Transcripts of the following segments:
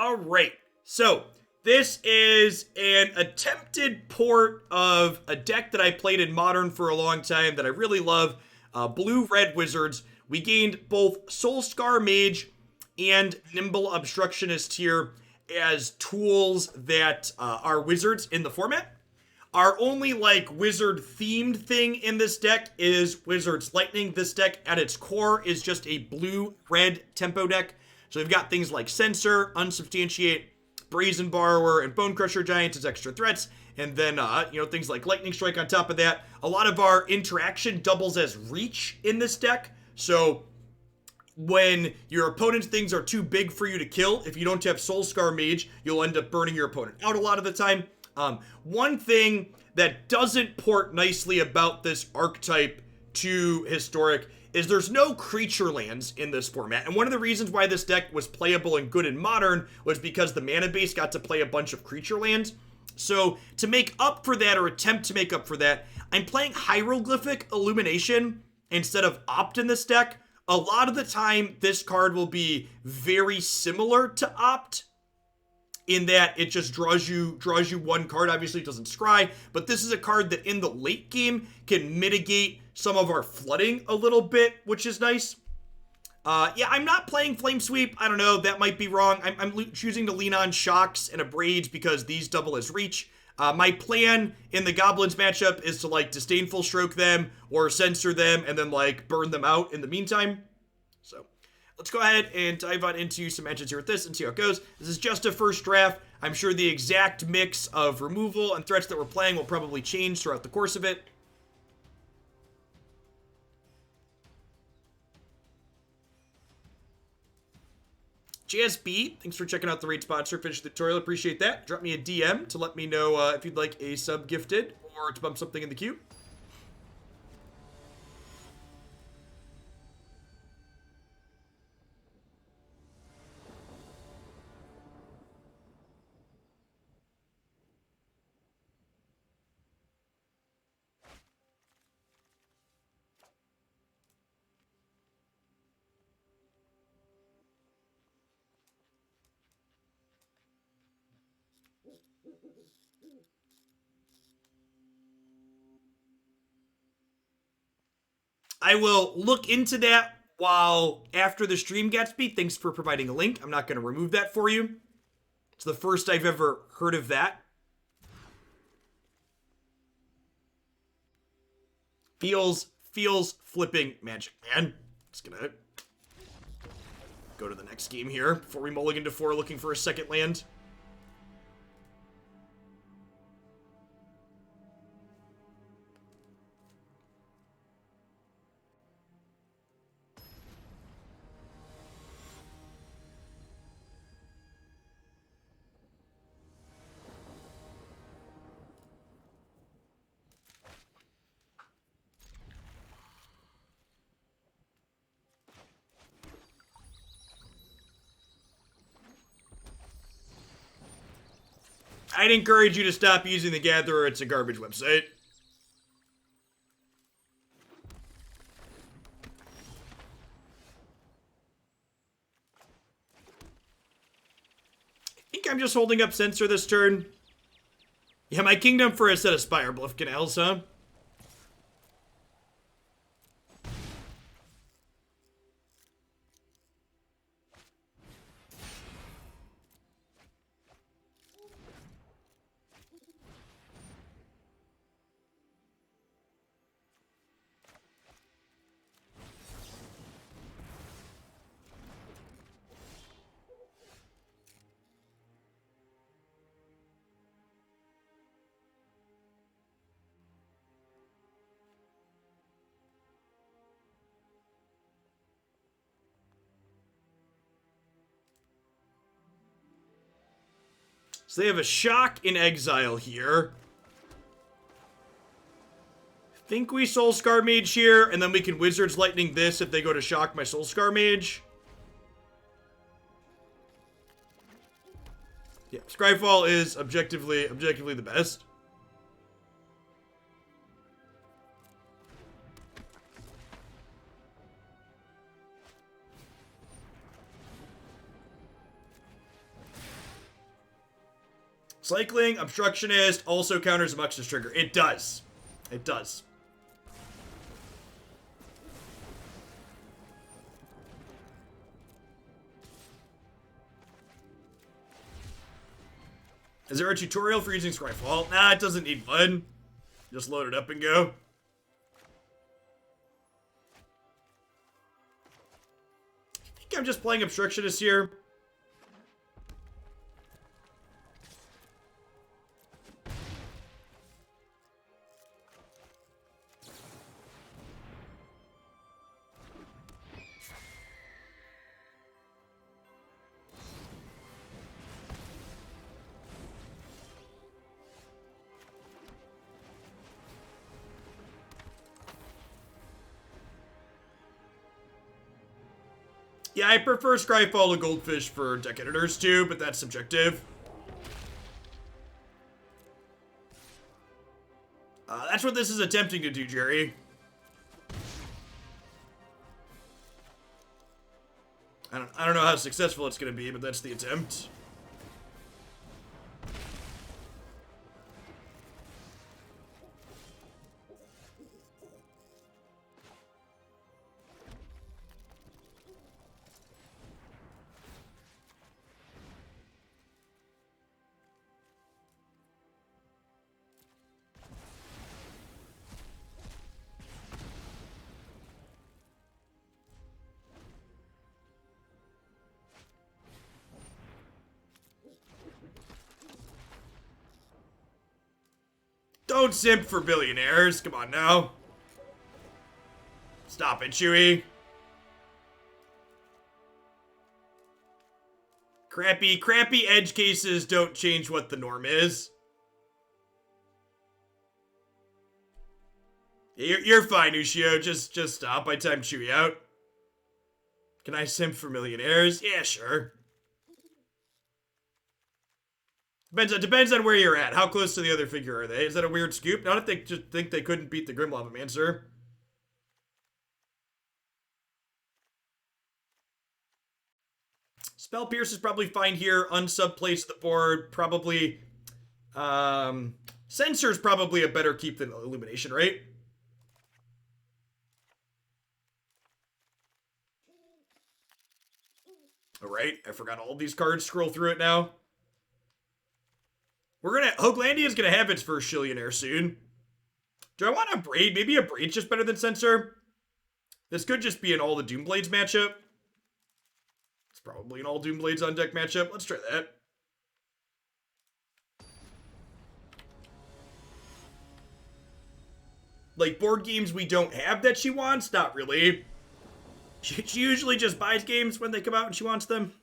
All right, so this is an attempted port of a deck that I played in Modern for a long time that I really love, Blue-Red Wizards. We gained both Soul-Scar Mage and Nimble Obstructionist here as tools that are wizards in the format. Our only, like, wizard-themed thing in this deck is Wizard's Lightning. This deck, at its core, is just a blue-red tempo deck. So we've got things like Censor, Unsubstantiate, Brazen Borrower, and Bonecrusher Giant as extra threats. And then, things like Lightning Strike on top of that. A lot of our interaction doubles as reach in this deck. So when your opponent's things are too big for you to kill, if you don't have Soul-Scar Mage, you'll end up burning your opponent out a lot of the time. One thing that doesn't port nicely about this archetype to Historic is there's no creature lands in this format. And one of the reasons why this deck was playable and good in Modern was because the mana base got to play a bunch of creature lands. So to make up for that, or attempt to make up for that, I'm playing Hieroglyphic Illumination instead of Opt in this deck. A lot of the time, this card will be very similar to Opt, in that it just draws you one card. Obviously, it doesn't scry, but this is a card that in the late game can mitigate some of our flooding a little bit, which is nice. I'm not playing Flame Sweep. I don't know, that might be wrong. I'm choosing to lean on Shocks and Abrades because these double as reach. My plan in the Goblins matchup is to, like, Disdainful Stroke them or Censor them and then, like, burn them out in the meantime. So let's go ahead and dive on into some matches here with this and see how it goes. This is just a first draft. I'm sure the exact mix of removal and threats that we're playing will probably change throughout the course of it. JSB, thanks for checking out the raid sponsor. Finish the tutorial, appreciate that. Drop me a DM to let me know if you'd like a sub gifted or to bump something in the queue. I will look into that while after the stream, Gatsby. Thanks for providing a link. I'm not going to remove that for you. It's the first I've ever heard of that. Feels flipping magic, man. Just gonna go to the next game here before we mulligan to 4 looking for a second land. I'd encourage you to stop using the Gatherer. It's a garbage website. I think I'm just holding up Censor this turn. Yeah, my kingdom for a set of Spire Bluff Canals, huh? So they have a Shock in Exile here. Think we Soul-Scar Mage here, and then we can Wizard's Lightning this if they go to Shock my Soul-Scar Mage. Yeah, Scryfall is objectively the best. Cycling Obstructionist also counters Mux's trigger. It does. It does. Is there a tutorial for using Scryfall? Nah, it doesn't need one. Just load it up and go. I think I'm just playing Obstructionist here. Yeah, I prefer Scryfall to Goldfish for deck editors too, but that's subjective. That's what this is attempting to do, Jerry. I don't know how successful it's going to be, but that's the attempt. Don't simp for billionaires. Come on now. Stop it, Chewy. Crappy edge cases don't change what the norm is. You're fine, Ushio. Just stop. I timed Chewy out. Can I simp for millionaires? Yeah, sure. Depends on where you're at. How close to the other figure are they? Is that a weird scoop? Not if they just think they couldn't beat the Grim Lavamancer. Spell Pierce is probably fine here. Unsub place the board. Probably. Censor is probably a better keep than Illumination, right? Alright, I forgot all these cards. Scroll through it now. Hoaglandia's gonna have its first Shillionaire soon. Do I want Abrade? Maybe Abrade's just better than Censor. This could just be an all the Doomblades matchup. It's probably an all Doomblades on deck matchup. Let's try that. Like, board games we don't have that she wants? Not really. She usually just buys games when they come out and she wants them.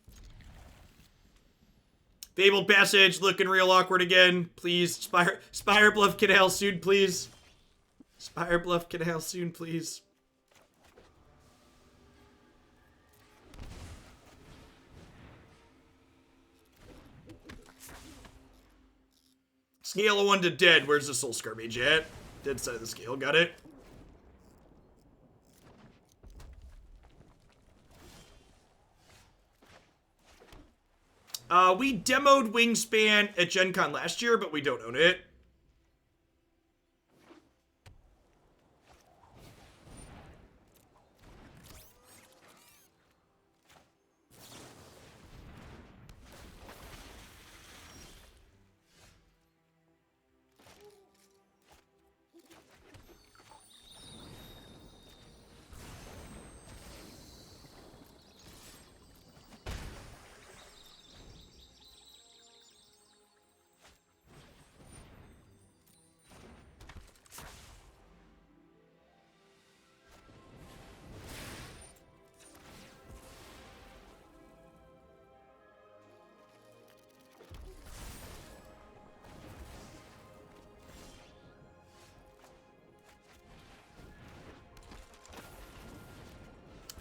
Fabled Passage, looking real awkward again. Please, Spire Bluff Canal soon, please. Spire Bluff Canal soon, please. Scale of 1 to dead. Where's the Soul-Scar Mage at? Dead side of the scale. Got it. We demoed Wingspan at Gen Con last year, but we don't own it.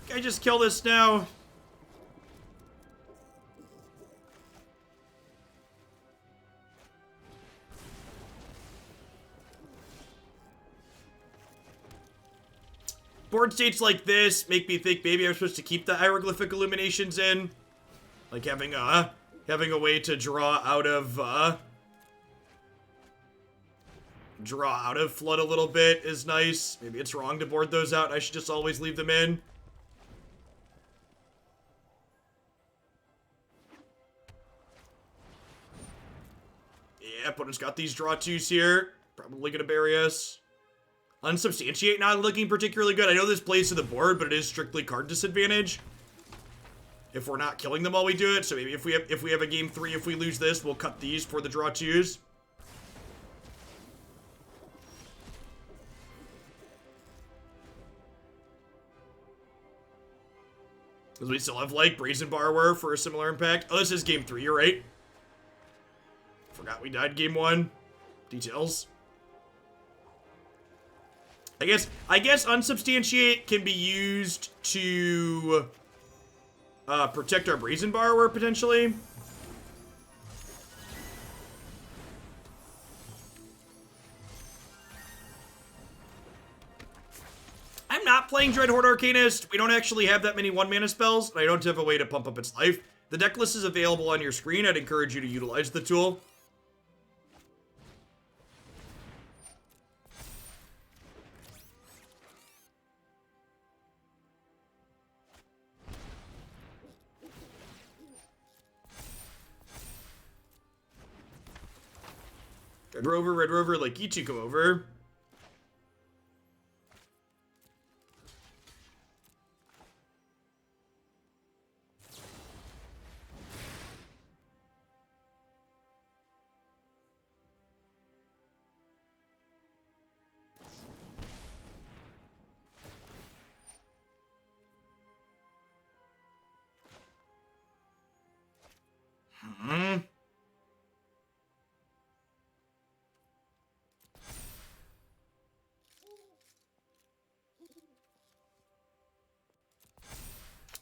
Can I just kill this now? Board states like this make me think maybe I'm supposed to keep the Hieroglyphic Illuminations in. Like having a way to draw out of draw out of Flood a little bit is nice. Maybe it's wrong to board those out. I should just always leave them in. Yeah, opponent's got these draw twos here. Probably gonna bury us. Unsubstantiate not looking particularly good. I know this plays to the board, but it is strictly card disadvantage if we're not killing them while we do it. So maybe if we have a game 3, if we lose this, we'll cut these for the draw twos. Because we still have, like, Brazen Borrower for a similar impact. Oh, this is game 3, you're right. Forgot we died game 1. Details. I guess Unsubstantiate can be used to protect our Brazen Borrower, potentially. I'm not playing Dreadhorde Arcanist. We don't actually have that many 1-mana spells, and I don't have a way to pump up its life. The deck list is available on your screen. I'd encourage you to utilize the tool. Red Rover, like you two come over.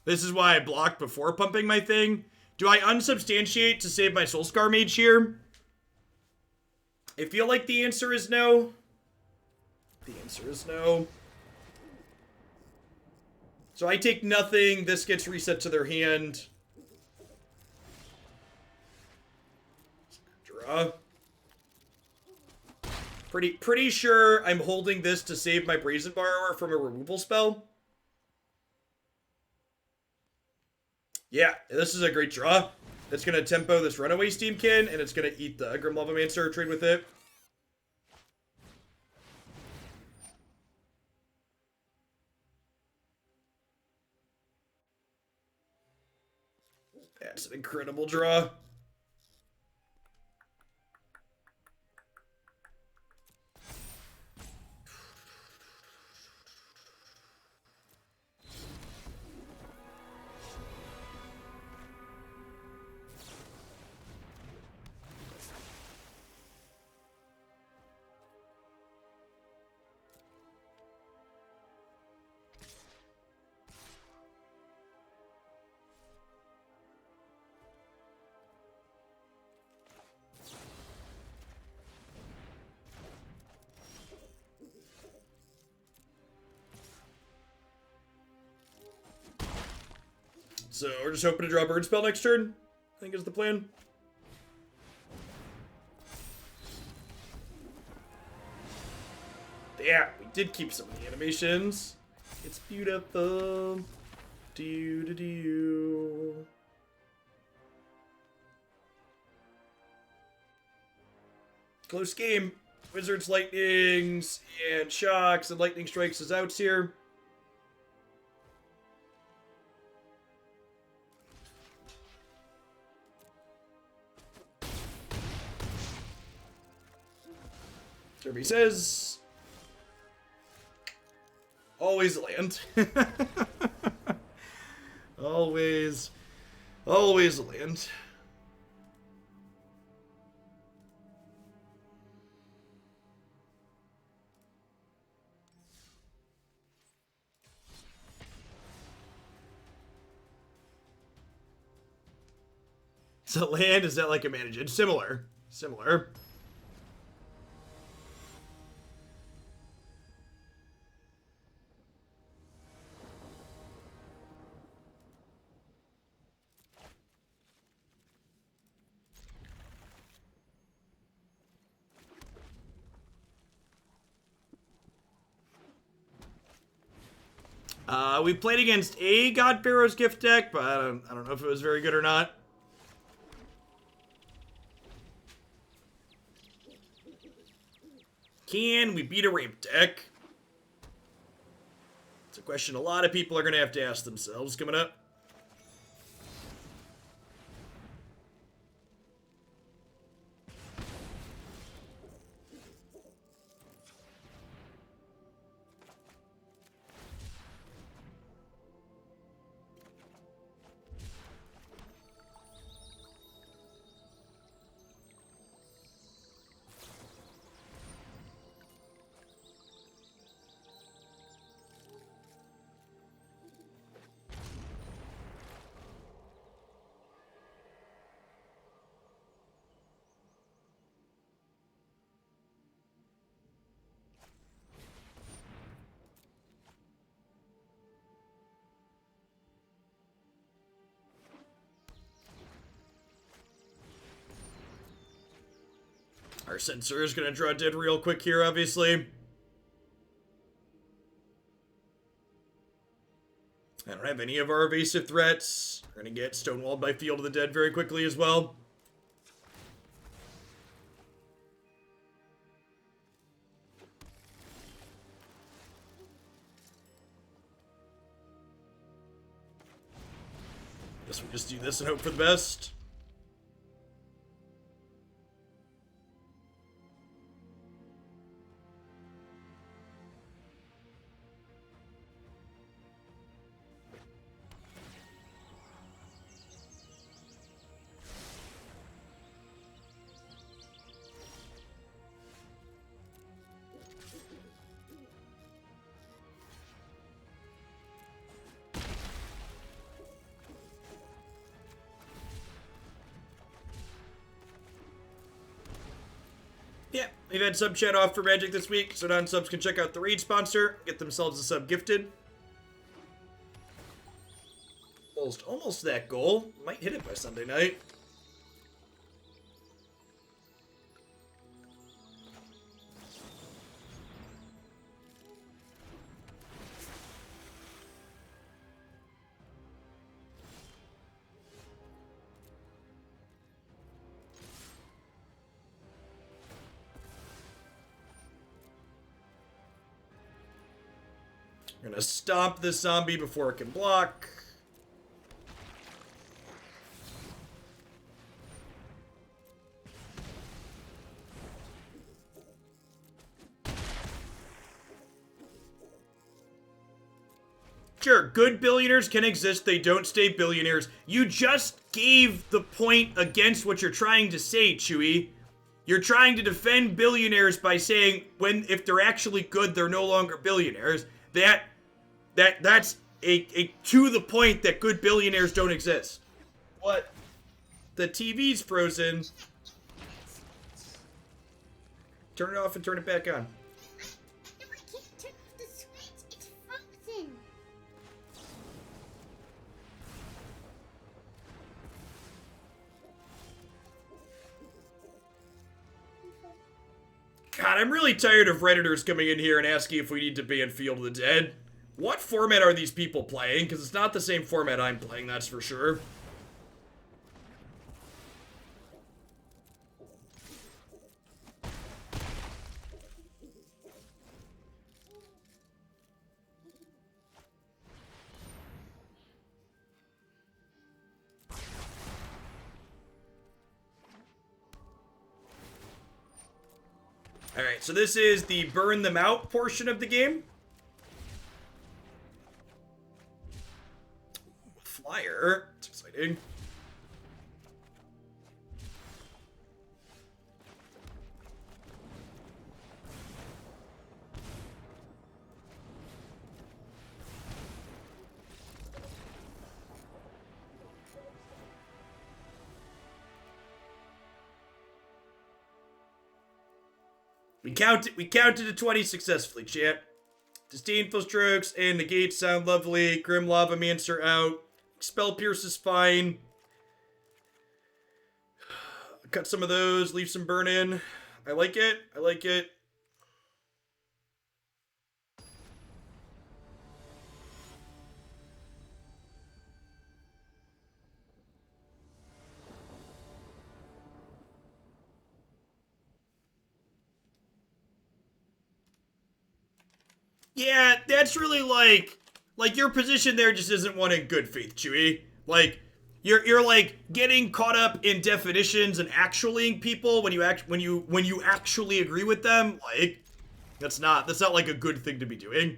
This is why I blocked before pumping my thing. Do I unsubstantiate to save my Soul-Scar Mage here? I feel like the answer is no. The answer is no. So I take nothing. This gets reset to their hand. Draw. Pretty sure I'm holding this to save my Brazen Borrower from a removal spell. Yeah, this is a great draw. It's going to tempo this Runaway Steamkin, and it's going to eat the Grim Lavamancer, trade with it. That's an incredible draw. So we're just hoping to draw Bird Spell next turn, I think is the plan. Yeah, we did keep some of the animations. It's beautiful. Do-do-do. Close game. Wizards, Lightnings, and Shocks, and Lightning Strikes as outs here. Derby says, always land. always land. So land, is that like a managed? Similar. We played against a God Pharaoh's gift deck, but I don't know if it was very good or not. Can we beat a rape deck? It's a question a lot of people are going to have to ask themselves coming up. Our Censor is going to draw dead real quick here, obviously. I don't have any of our evasive threats. We're going to get stonewalled by Field of the Dead very quickly as well. Guess we just do this and hope for the best. Yeah, we've had sub chat off for Magic this week, so non-subs can check out the raid sponsor, get themselves a sub gifted. Almost that goal. Might hit it by Sunday night. We're gonna stomp this zombie before it can block. Sure, good billionaires can exist, they don't stay billionaires. You just gave the point against what you're trying to say, Chewy. You're trying to defend billionaires by saying if they're actually good, they're no longer billionaires. That's a to the point that good billionaires don't exist. What? The TV's frozen. Turn it off and turn it back on. No, I can't turn off the switch. It's frozen. God, I'm really tired of Redditors coming in here and asking if we need to ban Field of the Dead. What format are these people playing? Because it's not the same format I'm playing, that's for sure. Alright, so this is the burn them out portion of the game. Flyer. That's exciting. We counted to 20 successfully, chat. Disdainful Strokes and Negate sound lovely. Grim Lavamancer out. Spell Pierce is fine. Cut some of those, leave some burn in. I like it. I like it. Yeah, that's really like your position there just isn't one in good faith, Chewy. Like you're like getting caught up in definitions and actuallying people when you actually agree with them. Like that's not like a good thing to be doing.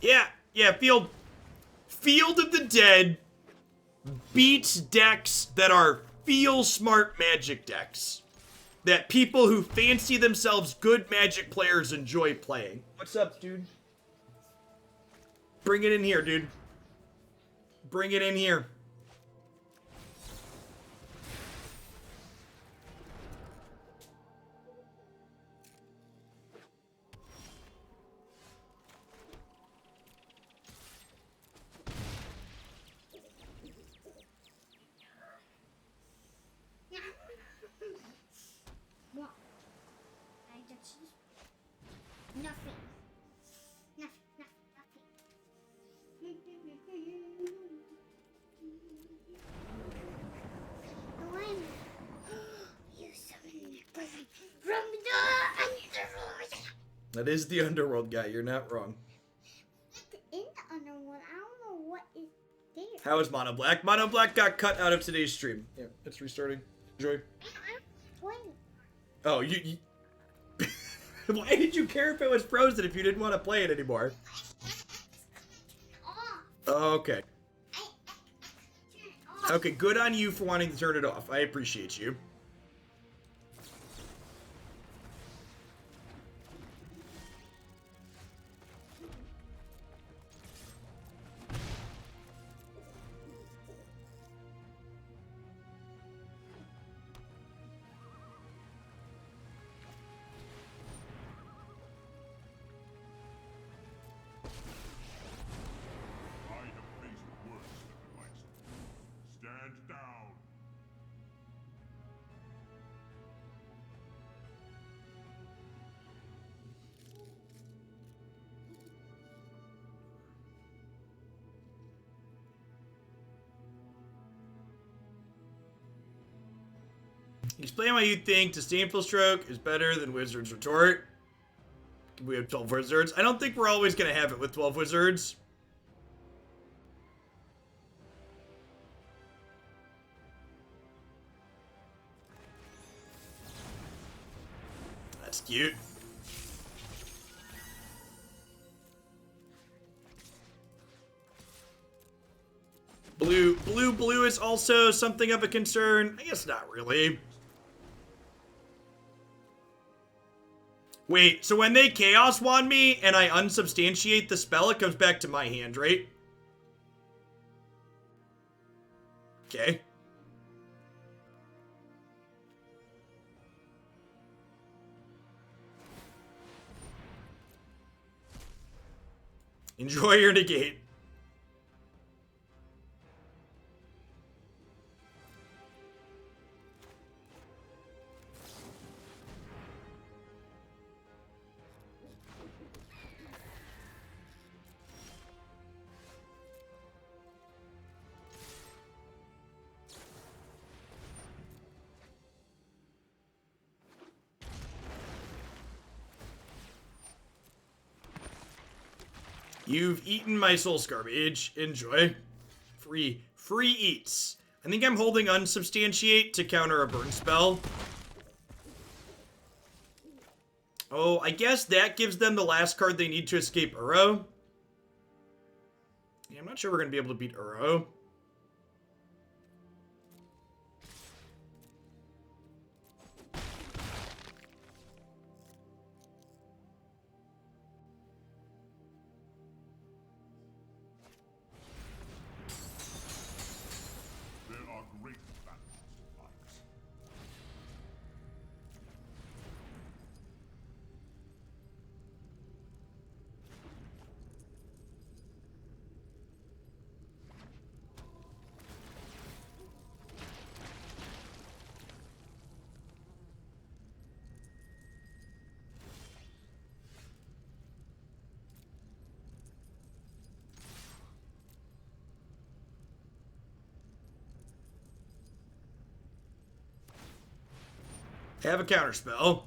Yeah, Field of the Dead beats decks that are feel smart Magic decks that people who fancy themselves good Magic players enjoy playing. What's up, dude? Bring it in here, dude. Bring it in here. What? I just nothing. Nothing. When you summon me from the underworld. That is the Underworld guy. You're not wrong. In the underworld, I don't know what is there. How is Mono Black? Mono Black got cut out of today's stream. Yeah, it's restarting. Enjoy. Wait. Oh, you why did you care if it was frozen if you didn't want to play it anymore? Off. Oh, okay. I turn it off. Okay, good on you for wanting to turn it off. I appreciate you. I have faced worse than the likes of you. Stand down. Explain why you think Disdainful Stroke is better than Wizard's Retort. We have 12 Wizards. I don't think we're always going to have it with 12 Wizards. That's cute. Blue is also something of a concern. I guess not really. Wait, so when they Chaos Wand me and I unsubstantiate the spell, it comes back to my hand, right? Okay. Enjoy your negate. You've eaten my Soul-Scar Mage. Enjoy. Free eats. I think I'm holding Unsubstantiate to counter a burn spell. Oh, I guess that gives them the last card they need to escape Uro. Yeah, I'm not sure we're going to be able to beat Uro. There are great battles to fight. I have a counterspell.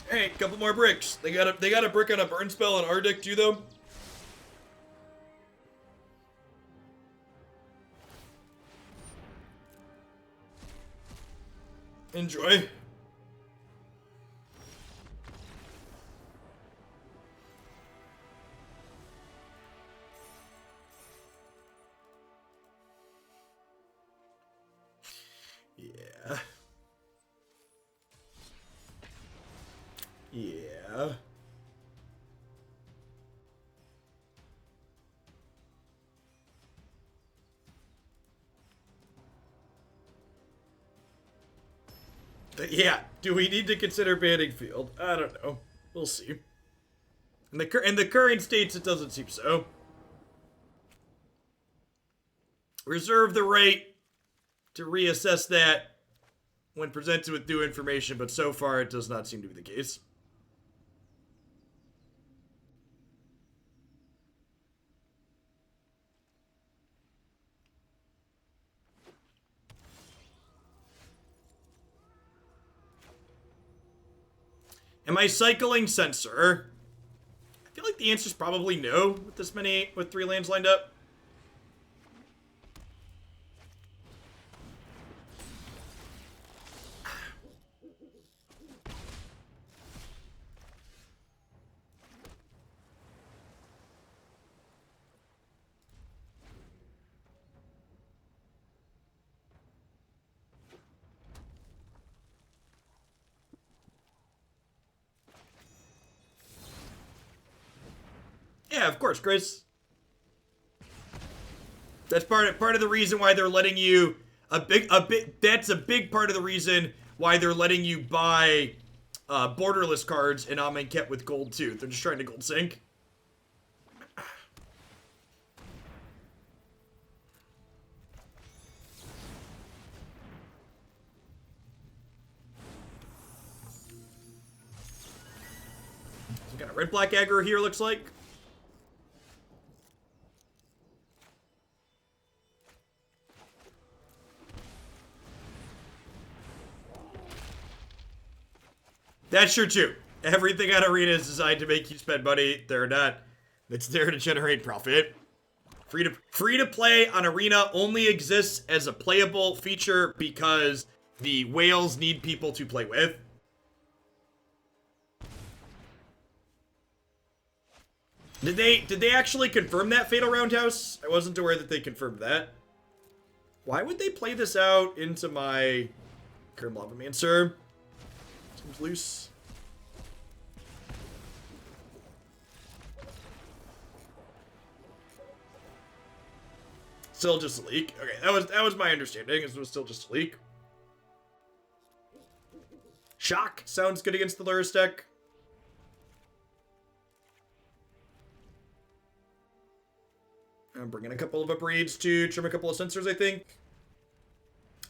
Hey, couple more bricks. They got a brick on a burn spell on our deck too, though. Enjoy. Yeah. Yeah. But yeah, do we need to consider banning field? I don't know. We'll see. In the current states, it doesn't seem so. Reserve the right to reassess that when presented with new information, but so far it does not seem to be the case. Am I cycling Censor? I feel like the answer is probably no with 3 lands lined up. Yeah, of course, Chris. That's part of the reason why they're letting you that's a big part of the reason why they're letting you buy borderless cards in Amonkhet with gold too. They're just trying to gold sink. Some kind of red-black aggro here, looks like. That's true too. Everything on Arena is designed to make you spend money. They're not. It's there to generate profit. Free to play on Arena only exists as a playable feature because the whales need people to play with. Did they actually confirm that Fatal Roundhouse? I wasn't aware that they confirmed that. Why would they play this out into my Grim Lavamancer? Seems loose. Still just a leak. Okay, that was my understanding. It was still just a leak. Shock sounds good against the Luris deck. I'm bringing a couple of Abrades to trim a couple of Censors, I think.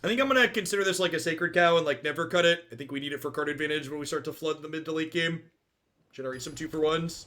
I think I'm going to consider this like a Sacred Cow and like never cut it. I think we need it for card advantage when we start to flood the mid to late game. Generate some 2-for-1s.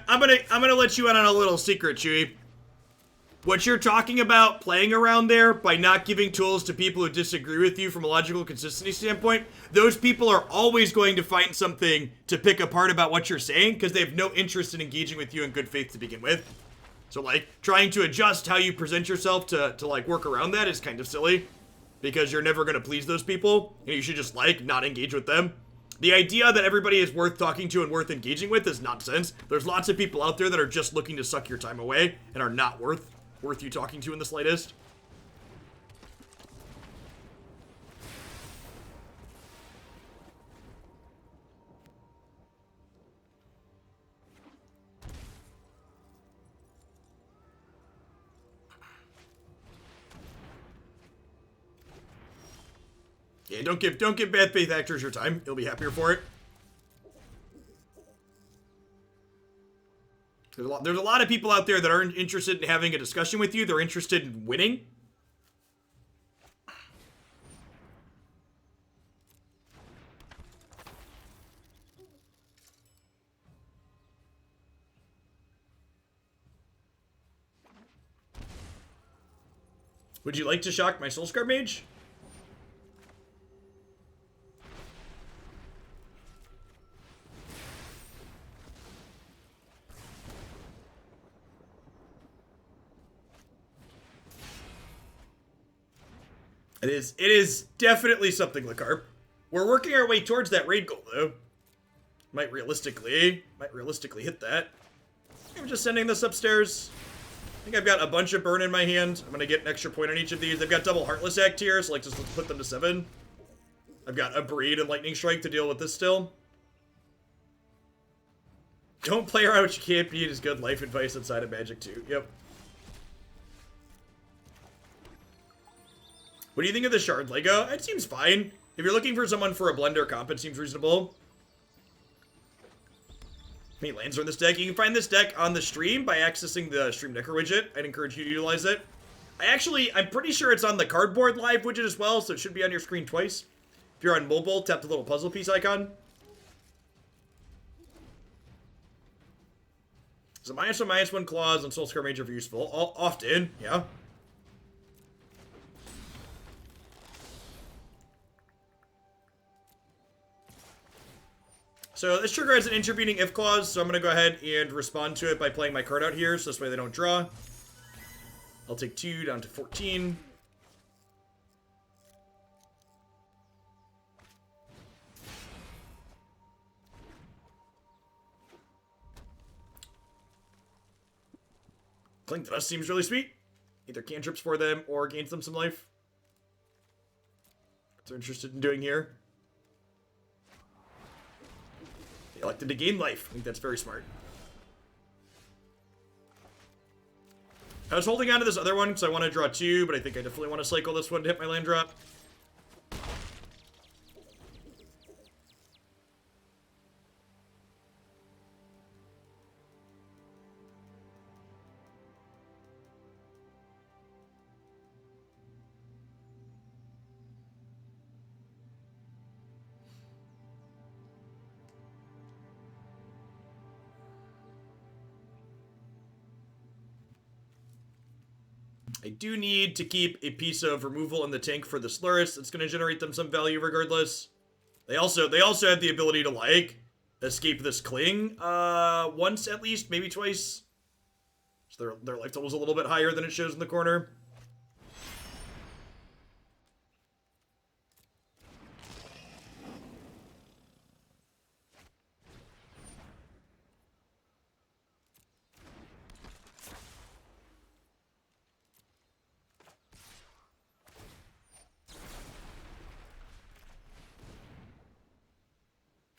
I'm gonna let you in on a little secret, Chewy. what you're talking about playing around there by not giving tools to people who disagree with you from a logical consistency standpoint, those people are always going to find something to pick apart about what you're saying because they have no interest in engaging with you in good faith to begin with. So, like, trying to adjust how you present yourself to like, work around that is kind of silly because you're never going to please those people and you should just, like, not engage with them. The idea that everybody is worth talking to and worth engaging with is nonsense. There's lots of people out there that are just looking to suck your time away and are not worth you talking to in the slightest. Yeah, don't give bad faith actors your time. You'll be happier for it. There's a lot of people out there that aren't interested in having a discussion with you. They're interested in winning. Would you like to shock my Soul-Scar Mage? It is definitely something, Lacarp. We're working our way towards that raid goal, though. Might realistically hit that. I'm just sending this upstairs. I think I've got a bunch of burn in my hand. I'm gonna get an extra point on each of these. They've got double Heartless Act here, so like just put them to 7. I've got Abrade and Lightning Strike to deal with this still. Don't play around what you can't beat is good life advice inside of Magic 2. Yep. What do you think of the Shard Lego? It seems fine. If you're looking for someone for a blender comp, it seems reasonable. How many lands are in this deck? You can find this deck on the stream by accessing the Stream Decker widget. I'd encourage you to utilize it. I'm pretty sure it's on the Cardboard Live widget as well, so it should be on your screen twice. If you're on mobile, tap the little puzzle piece icon. So -1/-1 claws on Soul-Scar Mage are useful. Often, yeah. So this trigger has an intervening if clause, so I'm going to go ahead and respond to it by playing my card out here, so this way they don't draw. I'll take 2 down to 14. Cling to Dust seems really sweet. Either cantrips for them or gains them some life. What they're interested in doing here. They elected to gain life. I think that's very smart. I was holding on to this other one because I want to draw 2, but I think I definitely want to cycle this one to hit my land drop. I do need to keep a piece of removal in the tank for the Slurus. It's going to generate them some value regardless. They also have the ability to, like, escape this Cling once at least, maybe twice. So their life total is a little bit higher than it shows in the corner.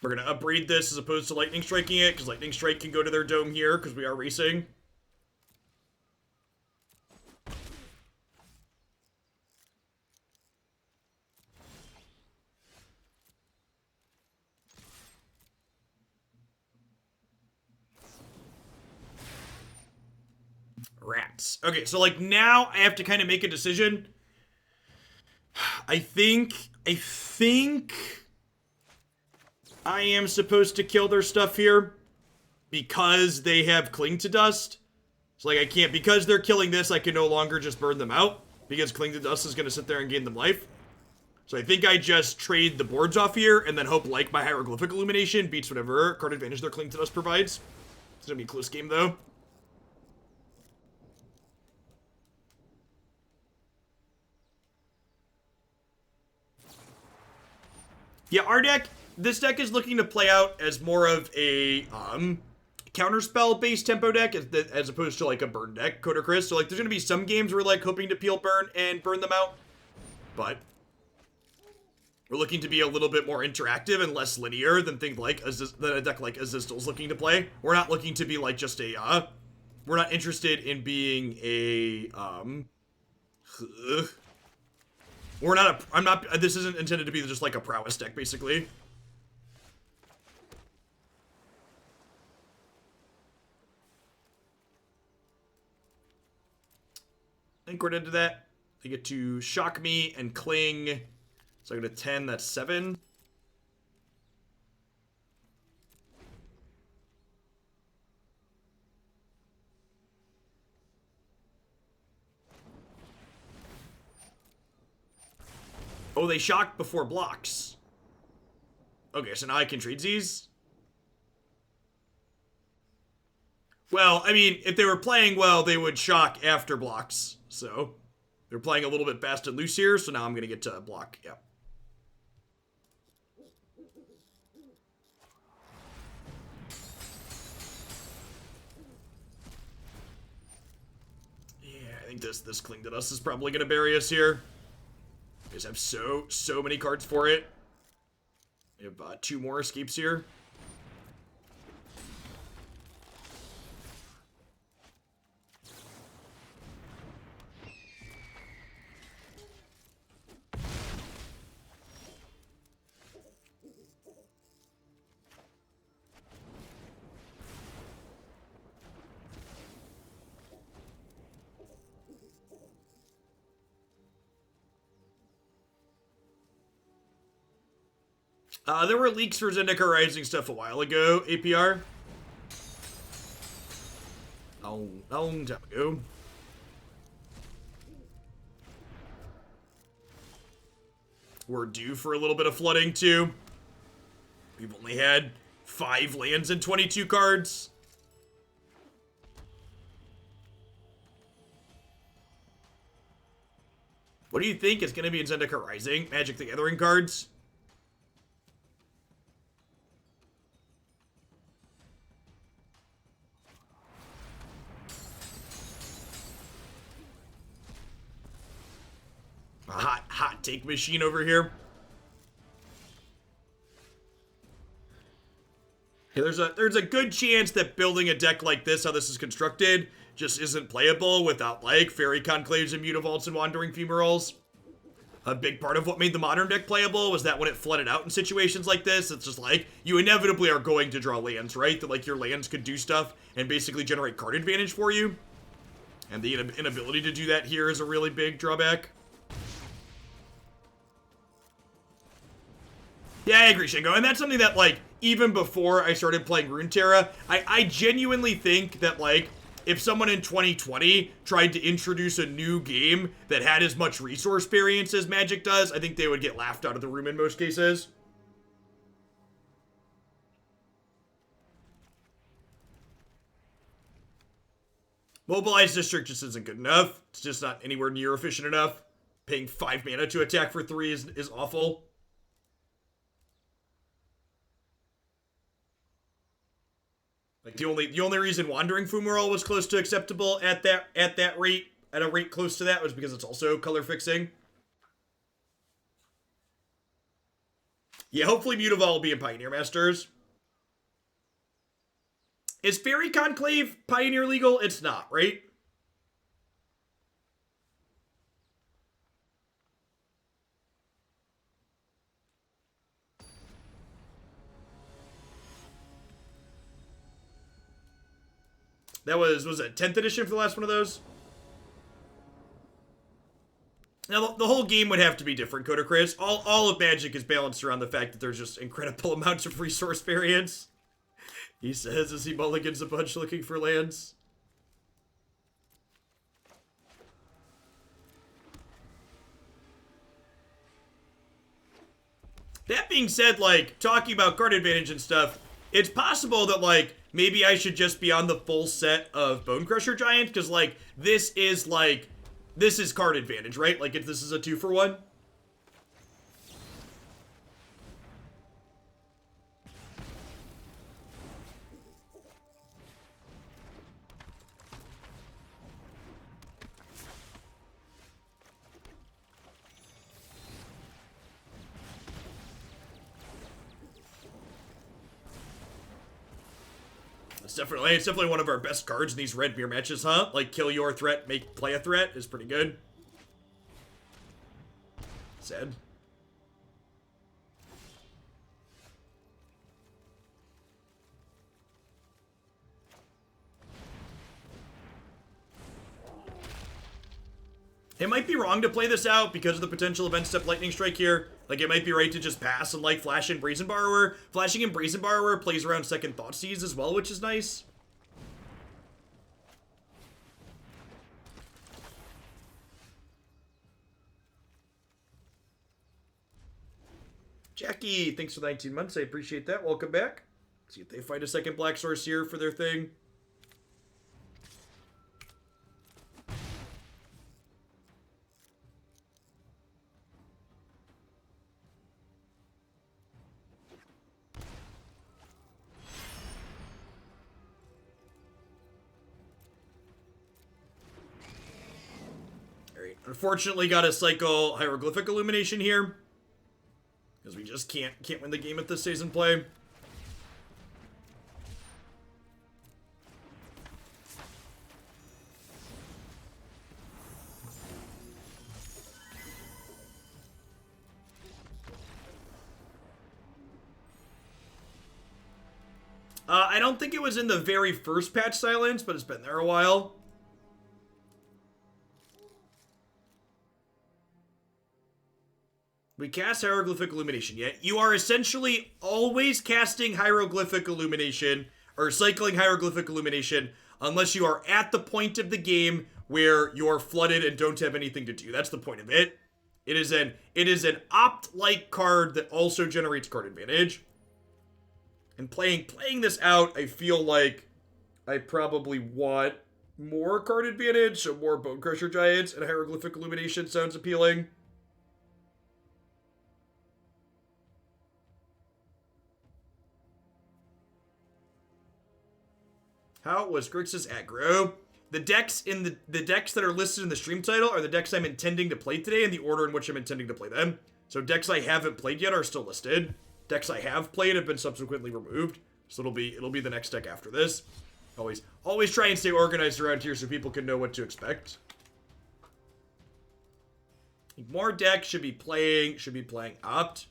We're going to upgrade this as opposed to Lightning Striking it, because Lightning Strike can go to their dome here, because we are racing. Rats. Okay, so, like, now I have to kind of make a decision. I think I am supposed to kill their stuff here because they have Cling to Dust. So, like, I can't, because they're killing this, I can no longer just burn them out, because Cling to Dust is going to sit there and gain them life. So I think I just trade the boards off here, and then hope, like, my Hieroglyphic Illumination beats whatever card advantage their Cling to Dust provides. It's going to be a close game, though. Yeah, our deck, this deck is looking to play out as more of a, counterspell-based tempo deck as opposed to, like, a burn deck, Coder Chris. So, like, there's going to be some games where, like, hoping to peel burn and burn them out. But we're looking to be a little bit more interactive and less linear than things like than a deck like Azistal's looking to play. We're not looking to be, like, just a, we're not interested in being a, we're not a, this isn't intended to be just, like, a prowess deck, basically. I think we're into that. They get to shock me and cling. So I go to 10, that's 7. Oh, they shock before blocks. Okay, so now I can trade these. Well, I mean, if they were playing well, they would shock after blocks. So they're playing a little bit fast and loose here, so now I'm going to get to block. Yeah. Yeah, I think this Cling to Dust is probably going to bury us here. You guys have so many cards for it. We have 2 more escapes here. There were leaks for Zendikar Rising stuff a while ago, APR. A long time ago. We're due for a little bit of flooding, too. We've only had 5 lands and 22 cards. What do you think is going to be in Zendikar Rising? Magic the Gathering cards? A hot take machine over here. Hey, there's a good chance that building a deck like this, how this is constructed, just isn't playable without, like, Fairy Conclaves and Mutavaults and Wandering Fumaroles. A big part of what made the modern deck playable was that when it flooded out in situations like this, it's just like, you inevitably are going to draw lands, right? That, like, your lands could do stuff and basically generate card advantage for you. And the inability to do that here is a really big drawback. Yeah, I agree, Shingo. And that's something that, like, even before I started playing Runeterra, I genuinely think that, like, if someone in 2020 tried to introduce a new game that had as much resource variance as Magic does, I think they would get laughed out of the room in most cases. Mobilized District just isn't good enough. It's just not anywhere near efficient enough. Paying 5 mana to attack for 3 is awful. Like, the only reason Wandering Fumarole was close to acceptable at that rate, at a rate close to that, was because it's also color fixing. Yeah, hopefully Mutavault will be in Pioneer Masters. Is Fairy Conclave Pioneer legal? It's not, right? That was it 10th edition for the last one of those? Now, the whole game would have to be different, Coder Chris. All of Magic is balanced around the fact that there's just incredible amounts of resource variance. He says as he mulligans a bunch looking for lands. That being said, like, talking about card advantage and stuff, it's possible that, like, maybe I should just be on the full set of Bonecrusher Giant, because, like, this is card advantage, right? Like, if this is a 2-for-1. It's definitely one of our best cards in these red mirror matches, huh? Like, kill your threat, play a threat is pretty good. Sad. It might be wrong to play this out because of the potential event step lightning strike here. Like, it might be right to just pass and, like, flash in Brazen Borrower. Flashing in Brazen Borrower plays around second Thoughtseize as well, which is nice. Jackie, thanks for the 19 months. I appreciate that. Welcome back. See if they find a second Black Source here for their thing. Unfortunately, got to cycle Hieroglyphic Illumination here, because we just can't win the game if this stays in play. I don't think it was in the very first patch silence, but it's been there a while. We cast Hieroglyphic Illumination yet. You are essentially always casting Hieroglyphic Illumination, or cycling Hieroglyphic Illumination, unless you are at the point of the game where you're flooded and don't have anything to do. That's the point of it. It is an opt-like card that also generates card advantage. And playing this out, I feel like I probably want more card advantage, so more Bonecrusher Giants and Hieroglyphic Illumination sounds appealing. How was Grixis aggro? The decks in the decks that are listed in the stream title are the decks I'm intending to play today in the order in which I'm intending to play them. So decks I haven't played yet are still listed. Decks I have played have been subsequently removed. So it'll be the next deck after this. Always try and stay organized around here so people can know what to expect. More decks should be playing Opt.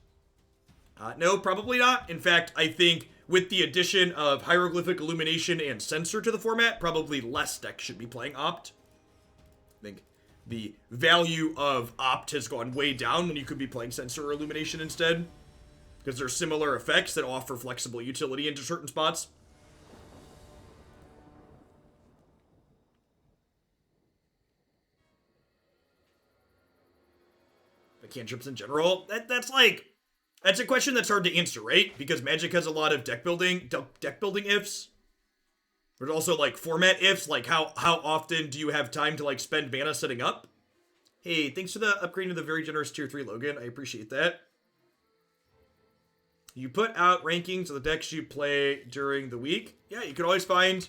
No, probably not. In fact, I think with the addition of Hieroglyphic Illumination and Censor to the format, probably less decks should be playing Opt. I think the value of Opt has gone way down when you could be playing Censor or Illumination instead, because they're similar effects that offer flexible utility into certain spots. The cantrips in general, that's a question that's hard to answer, right? Because Magic has a lot of deck building ifs. There's also, like, format ifs, like how often do you have time to, like, spend mana setting up? Hey, thanks for the upgrade to the very generous tier 3, Logan. I appreciate that. You put out rankings of the decks you play during the week. Yeah, you can always find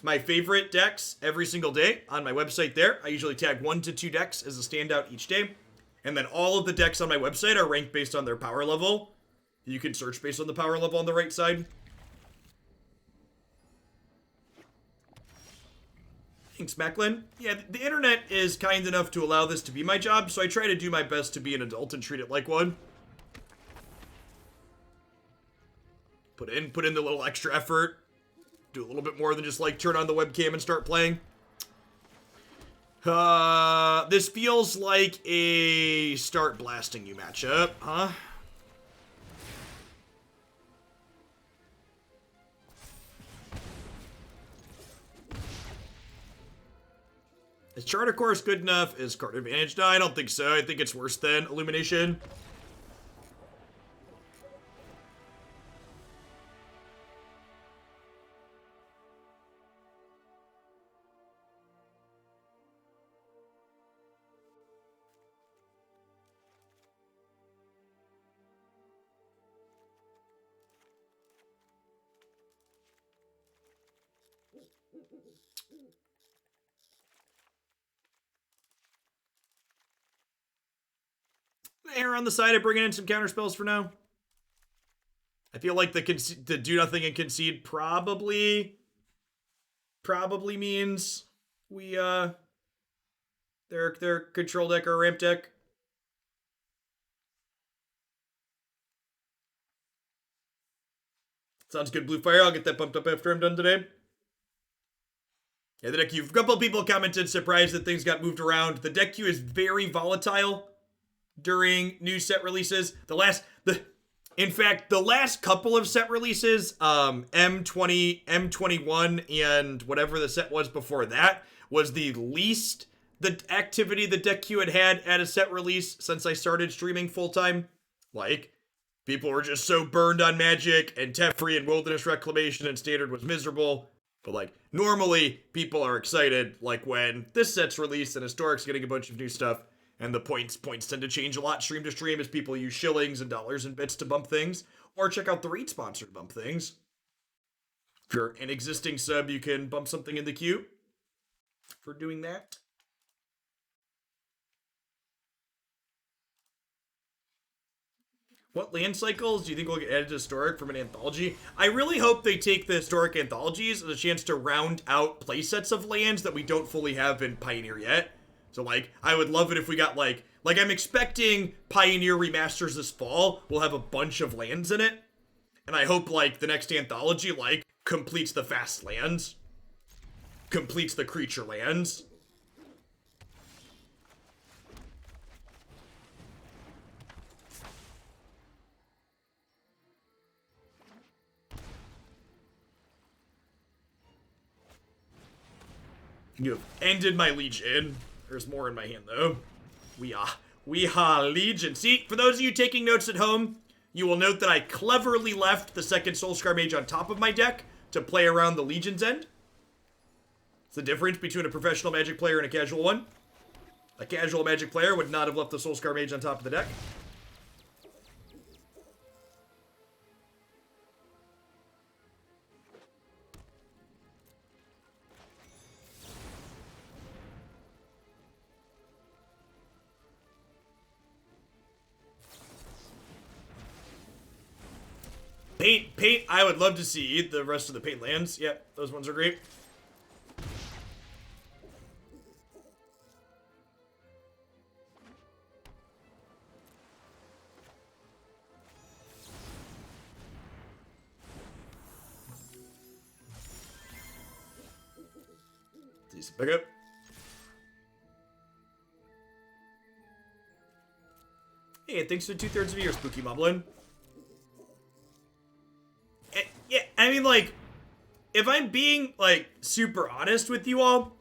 my favorite decks every single day on my website there. I usually tag 1 to 2 decks as a standout each day. And then all of the decks on my website are ranked based on their power level. You can search based on the power level on the right side. Thanks, Macklin. Yeah, the internet is kind enough to allow this to be my job, so I try to do my best to be an adult and treat it like one. Put in the little extra effort. Do a little bit more than just, like, turn on the webcam and start playing. This feels like a start blasting you matchup, huh? Is Charter Course good enough? Is card advantage? No, I don't think so. I think it's worse than Illumination. Err on the side of bringing in some counter spells for now. I feel like the do nothing and concede probably means we their control deck or ramp deck. Sounds good, Blue Fire. I'll get that bumped up after I'm done today. Yeah, the deck queue. A couple of people commented surprised that things got moved around. The deck queue is very volatile during new set releases. In fact, the last couple of set releases, M20, M21, and whatever the set was before that, was the least the activity the deck queue had at a set release since I started streaming full-time. Like, people were just so burned on Magic, and Teferi and Wilderness Reclamation and Standard was miserable. But, like, normally, people are excited, like, when this set's released and Historic's getting a bunch of new stuff. And the points tend to change a lot stream to stream as people use shillings and dollars and bits to bump things. Or check out the Read sponsor to bump things. If you're an existing sub, you can bump something in the queue for doing that. What land cycles do you think will get added to Historic from an anthology? I really hope they take the Historic anthologies as a chance to round out playsets of lands that we don't fully have in Pioneer yet. So, like, I would love it if we got, like, I'm expecting Pioneer remasters this fall will have a bunch of lands in it. And I hope, like, the next anthology, like, completes the fast lands. Completes the creature lands. You have ended my Legion. There's more in my hand, though. We are Legion. See, for those of you taking notes at home, you will note that I cleverly left the second Soul-Scar Mage on top of my deck to play around the Legion's end. It's the difference between a professional Magic player and a casual one. A casual Magic player would not have left the Soul-Scar Mage on top of the deck. Paint, I would love to see the rest of the paint lands. Yep, those ones are great. Decent pickup. Hey, thanks for 2/3 of your Spooky Moblin. Yeah, I mean, like, if I'm being, like, super honest with you all,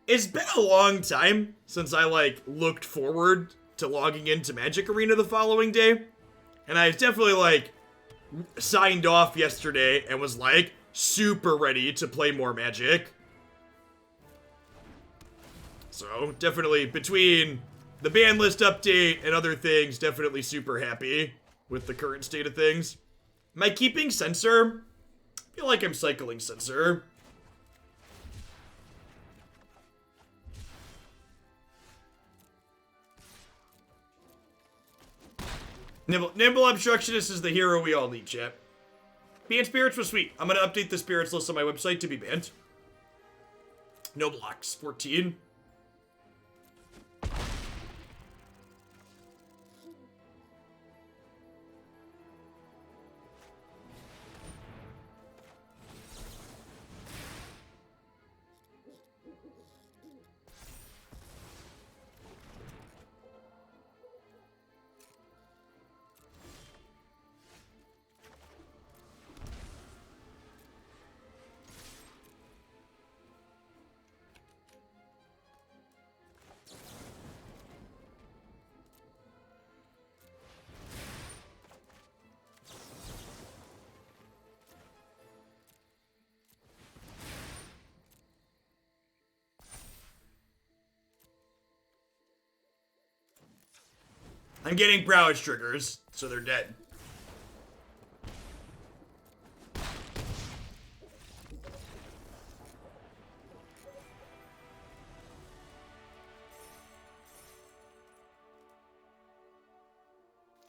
it's been a long time since I, like, looked forward to logging into Magic Arena the following day. And I definitely, like, signed off yesterday and was, like, super ready to play more Magic. So, definitely, between the ban list update and other things, definitely super happy with the current state of things. Am I keeping Censor? I feel like I'm cycling Censor. Nimble Obstructionist is the hero we all need, chat. Ban Spirits was sweet. I'm gonna update the Spirits list on my website to be banned. No blocks. 14. I'm getting Prowess triggers, so they're dead.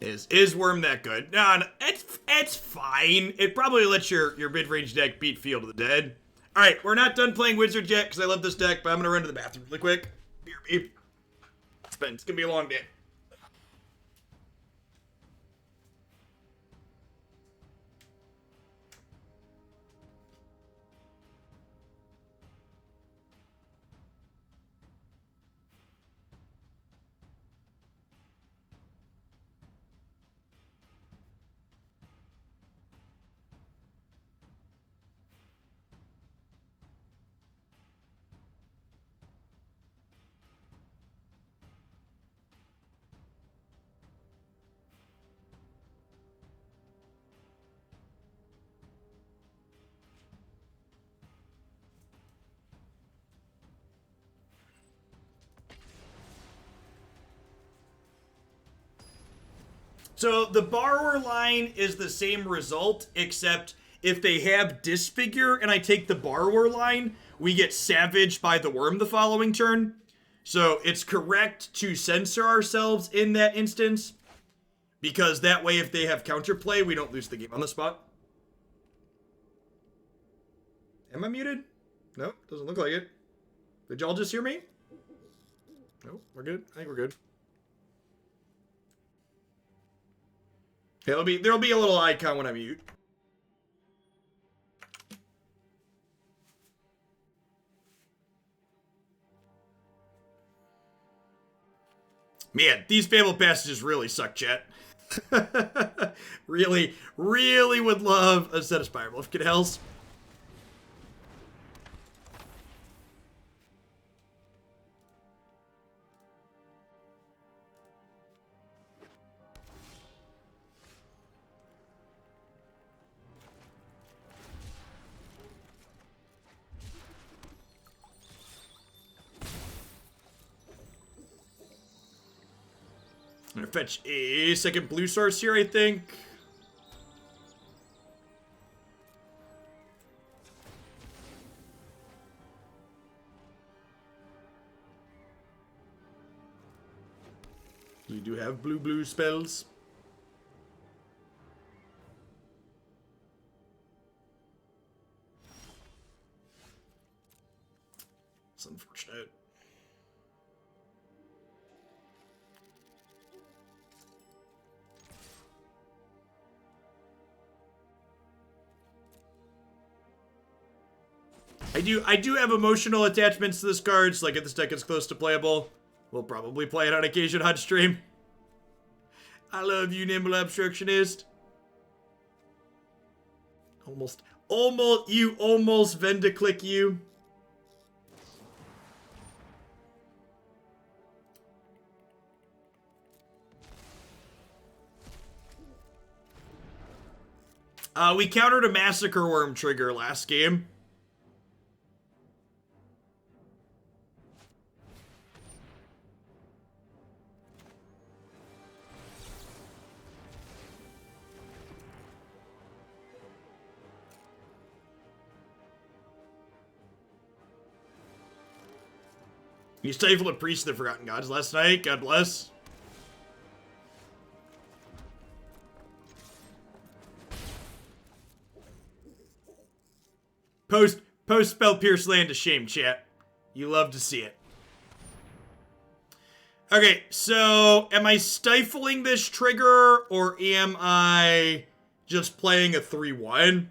Is Worm that good? No, it's fine. It probably lets your mid-range deck beat Field of the Dead. All right, we're not done playing Wizards yet because I love this deck, but I'm gonna run to the bathroom really quick. BRB. It's gonna be a long day. So the borrower line is the same result, except if they have Disfigure and I take the borrower line, we get savaged by the worm the following turn. So it's correct to censor ourselves in that instance, because that way if they have counterplay, we don't lose the game on the spot. Am I muted? Nope, doesn't look like it. Did y'all just hear me? Nope, we're good. I think we're good. There'll be a little icon when I mute. Man, these Fabled Passages really suck, chat. really would love a set of Spiral if it helps. I'm gonna fetch a second blue source here, I think. We do have blue spells. It's unfortunate. I do have emotional attachments to this card, so like if this deck is close to playable, we'll probably play it on occasion on stream. I love you, Nimble Obstructionist. Almost Vendiclick you. We countered a Massacre Worm trigger last game. You stifled a Priest of the Forgotten Gods last night. God bless. Post spell Pierce Land to shame, chat. You love to see it. Okay, so am I stifling this trigger or am I just playing a 3-1?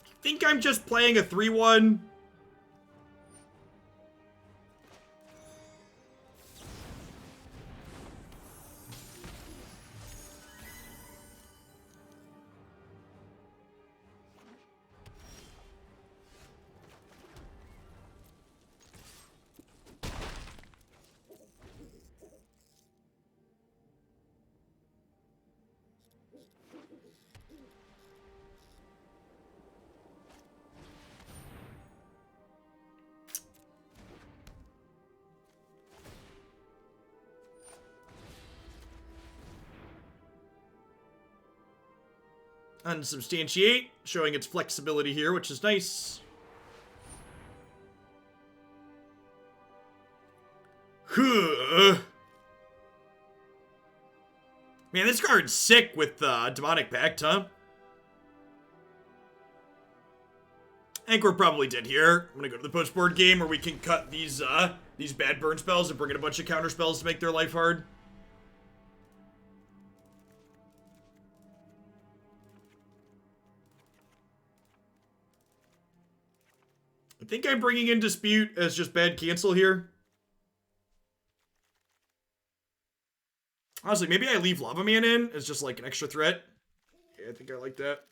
I think I'm just playing a 3-1. Unsubstantiate, showing its flexibility here, which is nice. Man, this card's sick with Demonic Pact, huh? I think we're probably dead here. I'm gonna go to the post-board game where we can cut these bad burn spells and bring in a bunch of counter spells to make their life hard. I think I'm bringing in Dispute as just bad cancel here. Honestly, maybe I leave Lavaman in as just like an extra threat. Yeah, I think I like that.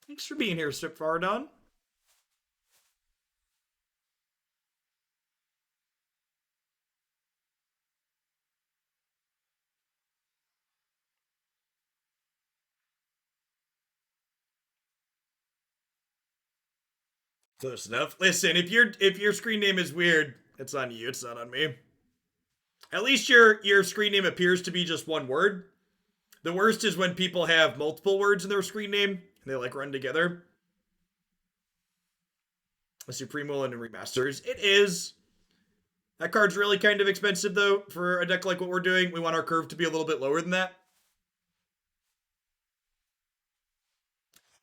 Thanks for being here, Stripfaradon. Close enough. Listen, if your screen name is weird, it's on you. It's not on me. At least your screen name appears to be just one word. The worst is when people have multiple words in their screen name and they like run together. A Supremo and remasters. It is. That card's really kind of expensive though for a deck like what we're doing. We want our curve to be a little bit lower than that.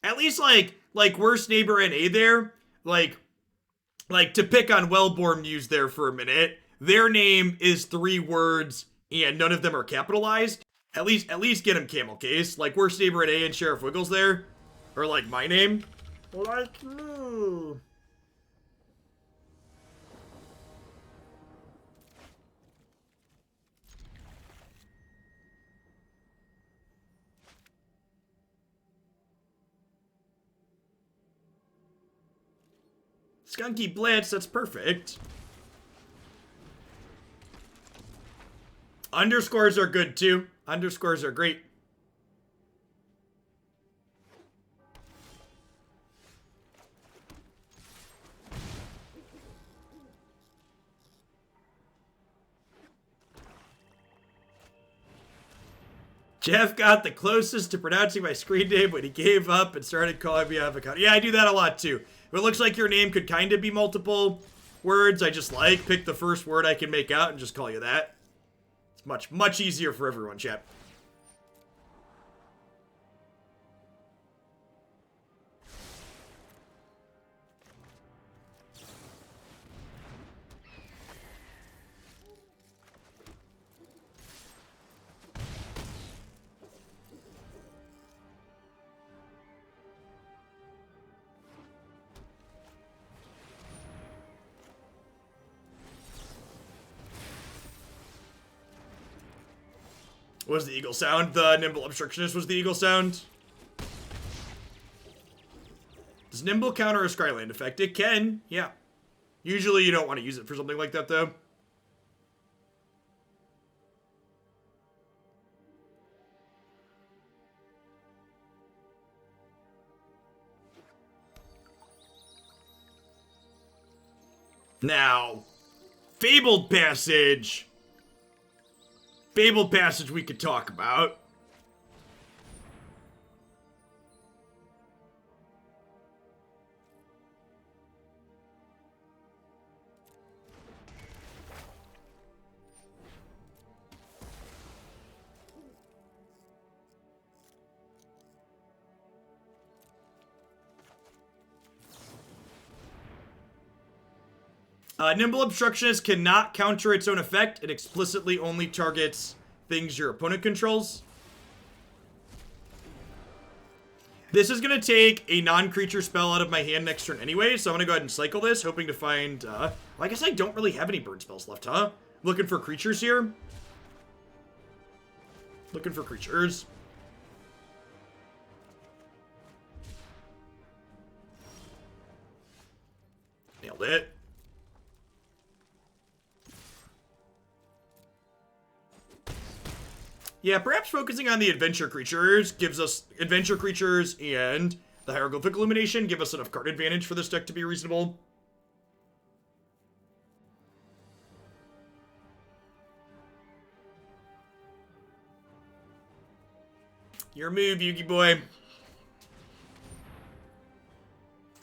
At least like worst neighbor NA there. Like to pick on Wellborn Muse there for a minute. Their name is 3 words and none of them are capitalized. At least get him Camel Case. Like worst neighbor NA and Sheriff Wiggles there. Or like my name. Like me. Skunky Blitz, that's perfect. Underscores are good too. Underscores are great. Jeff got the closest to pronouncing my screen name when he gave up and started calling me avocado. Yeah, I do that a lot too. If it looks like your name could kind of be multiple words, I just pick the first word I can make out and just call you that. It's much easier for everyone, chat. What was the eagle sound? The Nimble Obstructionist was the eagle sound. Does Nimble counter a Skyland effect? It can, yeah. Usually you don't want to use it for something like that, though. Now, Fabled Passage. Fabled Passage we could talk about. Nimble Obstructionist cannot counter its own effect. It explicitly only targets things your opponent controls. This is going to take a non-creature spell out of my hand next turn anyway, so I'm going to go ahead and cycle this, hoping to find... well, I guess I don't really have any burn spells left, huh? Looking for creatures here. Looking for creatures. Nailed it. Yeah, perhaps focusing on the adventure creatures gives us adventure creatures and the Hieroglyphic Illumination give us enough card advantage for this deck to be reasonable. Your move, Yugi boy.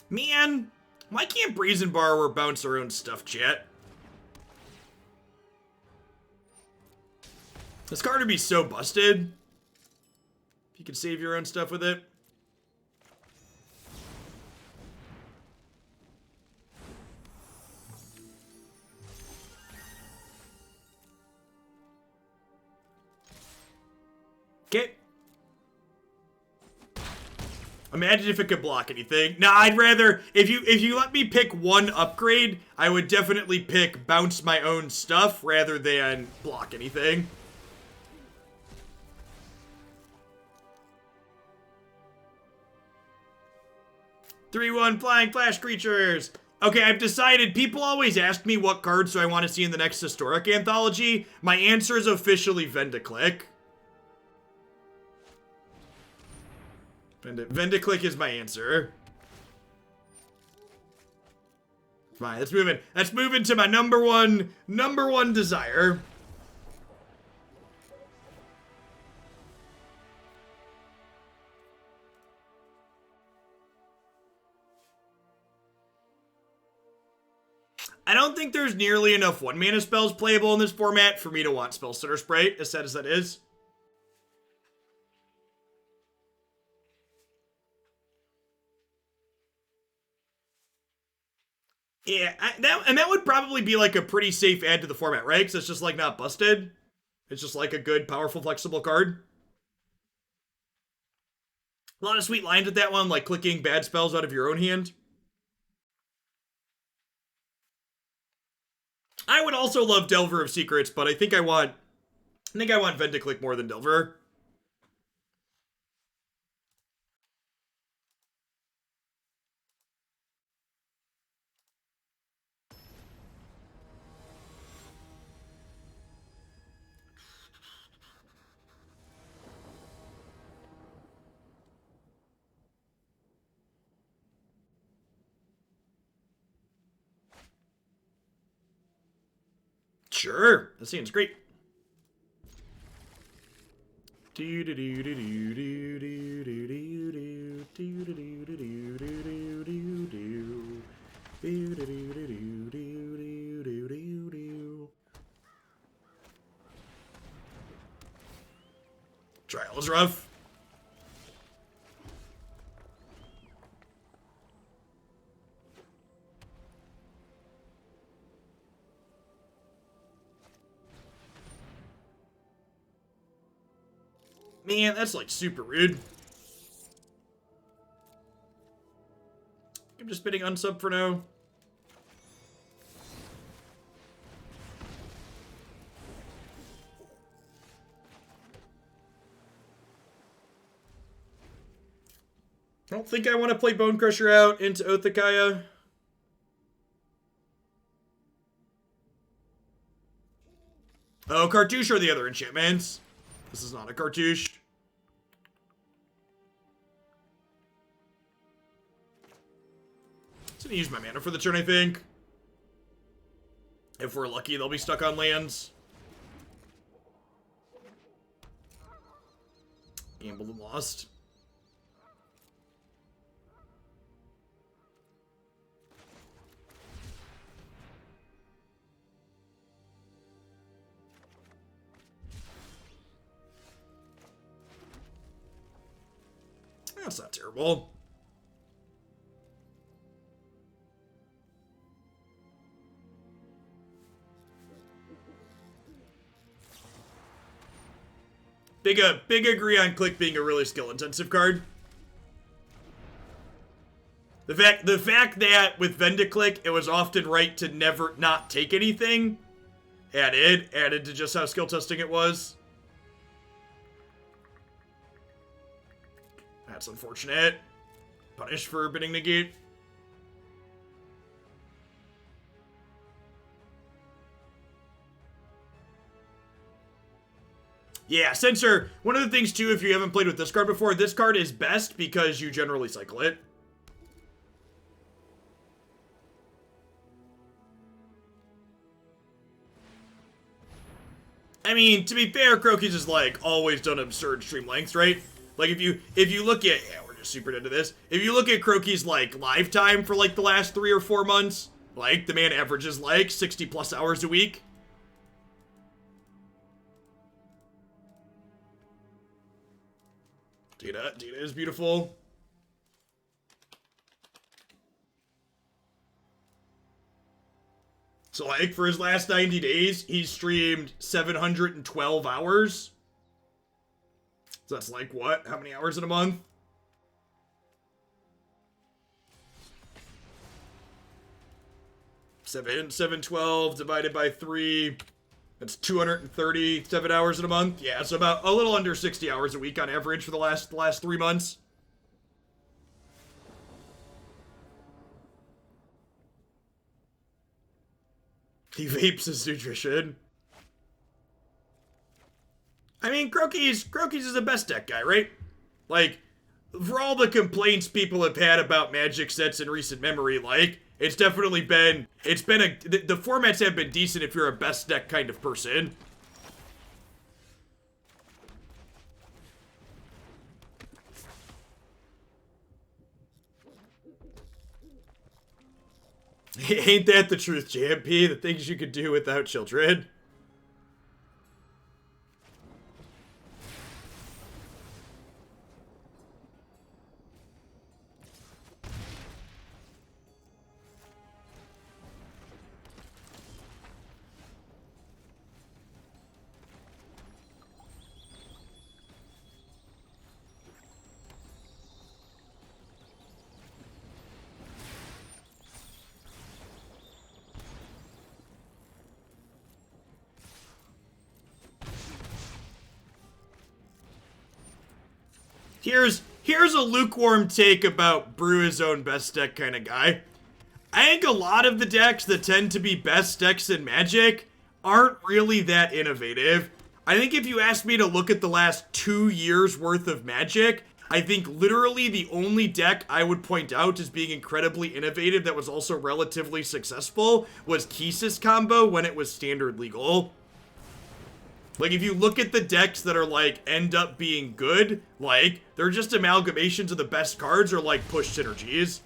Man, why can't Brazen Borrower bounce our own stuff, chat? This card would be so busted if you could save your own stuff with it. Okay. Imagine if it could block anything. Nah, I'd rather, if you let me pick one upgrade, I would definitely pick bounce my own stuff rather than block anything. Three-one flying flash creatures. Okay, I've decided. People always ask me what cards do I want to see in the next historic anthology. My answer is officially Vendiclick. Vendiclick is my answer. Fine, let's move in. Let's move into my number one desire. I don't think there's nearly enough 1-mana spells playable in this format for me to want Spell Stutter Sprite, as sad as that is. Yeah, that would probably be like a pretty safe add to the format, right? Because it's just like not busted. It's just like a good, powerful, flexible card. A lot of sweet lines with that one, like clicking bad spells out of your own hand. I would also love Delver of Secrets, but I think I want Vendiclick more than Delver. Sure, that seems great. Trial is rough. Man, that's like super rude. I'm just bidding unsub for now. I don't think I want to play Bonecrusher out into Othakaya. Oh, Cartouche are the other enchantments. This is not a Cartouche. I'm gonna use my mana for the turn, I think. If we're lucky, they'll be stuck on lands. Gambled and lost. That's not terrible. Big agree on Click being a really skill-intensive card. The fact that with Vendiclick, it was often right to never not take anything added to just how skill testing it was. That's unfortunate. Punished for bidding Negate. Yeah, Censor, one of the things too, if you haven't played with this card before, this card is best because you generally cycle it. I mean, to be fair, Croaky's is like always done absurd stream lengths, right? Like if you look at, yeah, we're just super into this. If you look at Croaky's like live time for like the last 3 or 4 months, like the man averages like 60 plus hours a week. Dina is beautiful. So like for his last 90 days, he streamed 712 hours. So that's like what? How many hours in a month? Seven 12 divided by 3. That's 237 hours in a month. Yeah, so about a little under 60 hours a week on average for the last 3 months. He vapes his nutrition. I mean, Croaky's is the best deck guy, right? Like, for all the complaints people have had about Magic sets in recent memory, like, it's definitely been, the formats have been decent if you're a best deck kind of person. Ain't that the truth, JMP? The things you could do without children. Here's a lukewarm take about brew his own best deck kind of guy. I think a lot of the decks that tend to be best decks in Magic aren't really that innovative. I think if you asked me to look at the last 2 years worth of Magic, I think literally the only deck I would point out as being incredibly innovative that was also relatively successful was Kisis combo when it was standard legal. Like, if you look at the decks that are, like, end up being good, like, they're just amalgamations of the best cards or, like, push synergies.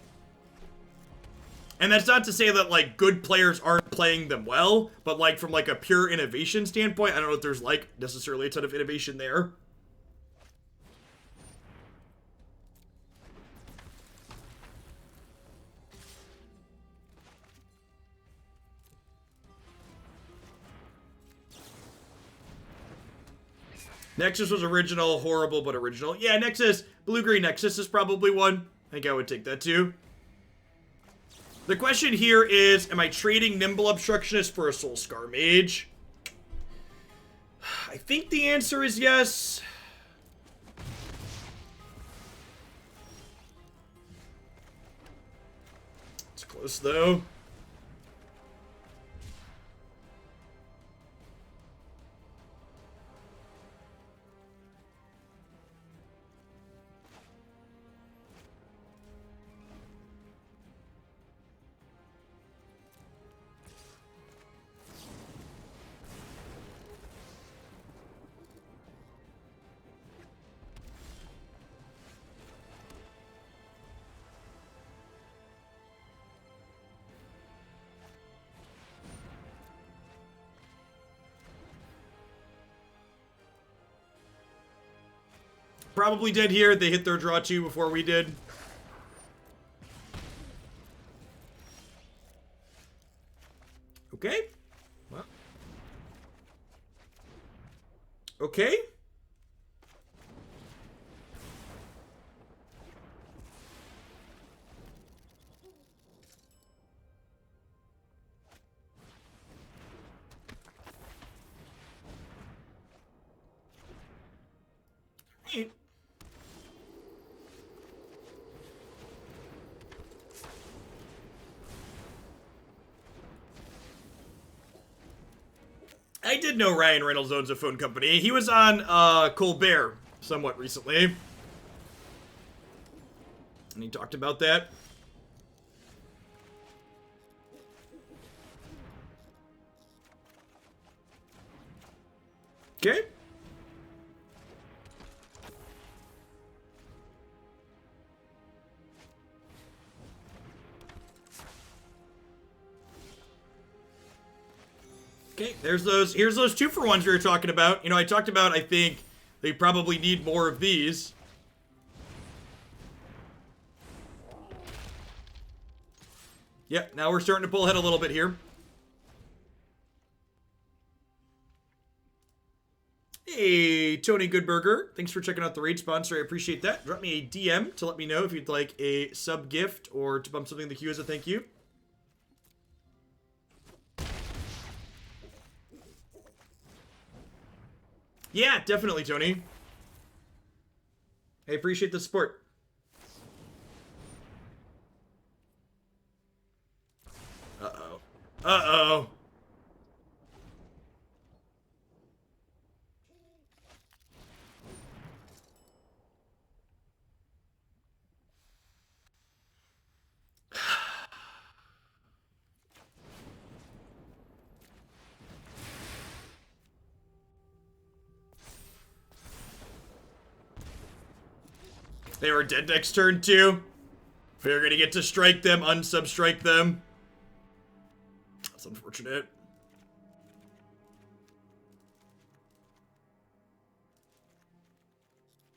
And that's not to say that, like, good players aren't playing them well, but, like, from, like, a pure innovation standpoint, I don't know if there's, like, necessarily a ton of innovation there. Nexus was original, horrible, but original. Yeah, Nexus, blue-green Nexus is probably one. I think I would take that too. The question here is, am I trading Nimble Obstructionist for a Soul-Scar Mage? I think the answer is yes. It's close though. Probably dead here. They hit their draw too before we did. Okay. Well. Okay. Right. I did know Ryan Reynolds owns a phone company. He was on Colbert somewhat recently. And he talked about that. Okay. Okay, here's those 2-for-1s we were talking about. You know, I talked about, I think, they probably need more of these. Yep, now we're starting to pull ahead a little bit here. Hey, Tony Goodburger. Thanks for checking out the raid sponsor. I appreciate that. Drop me a DM to let me know if you'd like a sub gift or to bump something in the queue as a thank you. Yeah, definitely, Tony. I appreciate the support. Uh-oh. Uh-oh. They were dead next turn too. We're gonna get to strike them, unsubstrike them. That's unfortunate.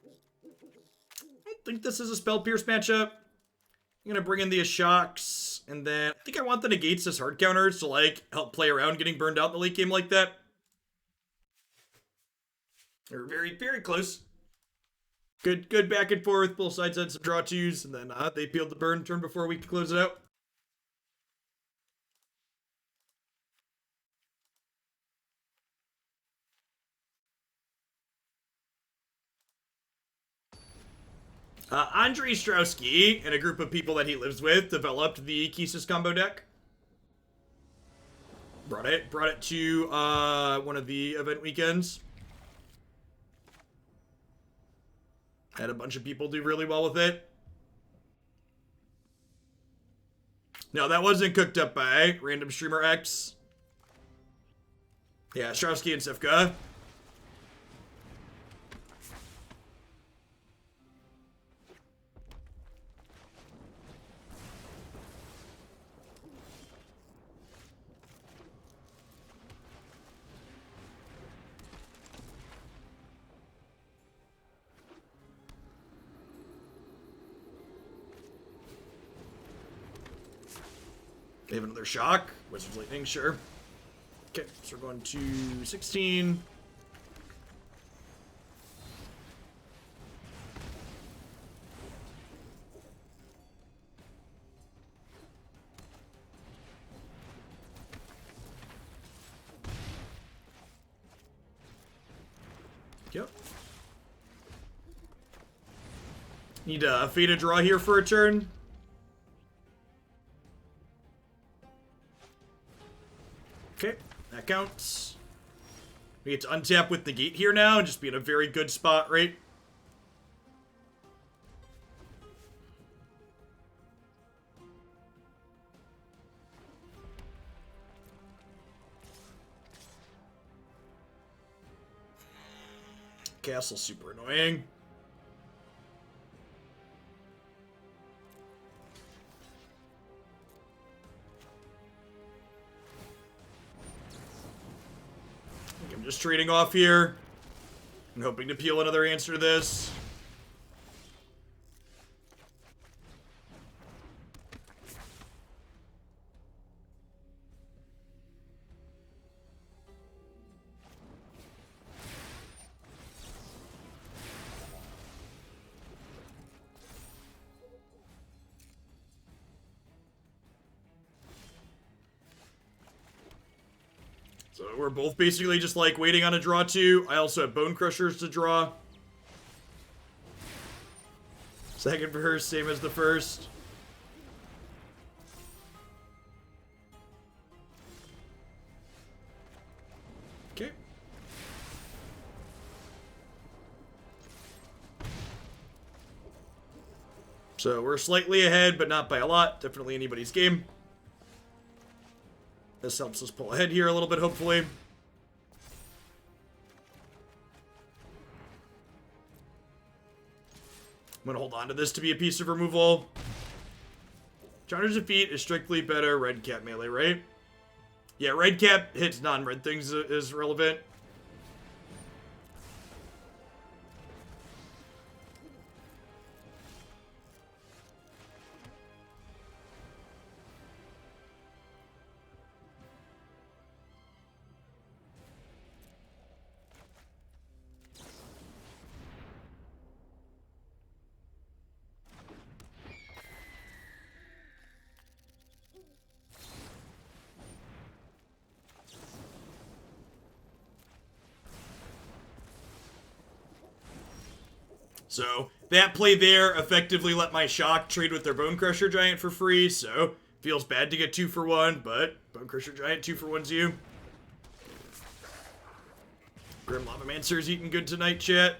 I don't think this is a Spell Pierce matchup. I'm gonna bring in the Ashocks, and then I think I want the Negates as hard counters to like help play around getting burned out in the late game like that. They're very, very close. Good back and forth. Both sides had some draw twos, and then they peeled the burn turn before we could close it out. Andrei Strowski and a group of people that he lives with developed the Kisis combo deck. Brought it to one of the event weekends. Had a bunch of people do really well with it. No, that wasn't cooked up by Random Streamer X. Yeah, Strowski and Sivka. They have another shock. Wizard's Lightning, sure. Okay, so we're going to 16. Yep. Need a fade a draw here for a turn. Okay, that counts. We get to untap with Negate here now and just be in a very good spot, right? Castle's super annoying. I'm just trading off here. I'm hoping to peel another answer to this. So we're both basically just like waiting on a draw two. I also have Bonecrushers to draw. Second verse, same as the first. Okay. So we're slightly ahead, but not by a lot. Definitely anybody's game. This helps us pull ahead here a little bit, hopefully. I'm going to hold on to this to be a piece of removal. Counter's defeat is strictly better red cap melee, right? Yeah, red cap hits non-red things is relevant. So, that play there effectively let my Shock trade with their Bonecrusher Giant for free, so feels bad to get 2 for 1, but Bonecrusher Giant 2 for 1's you. Grim Lavamancer's eating good tonight, chat.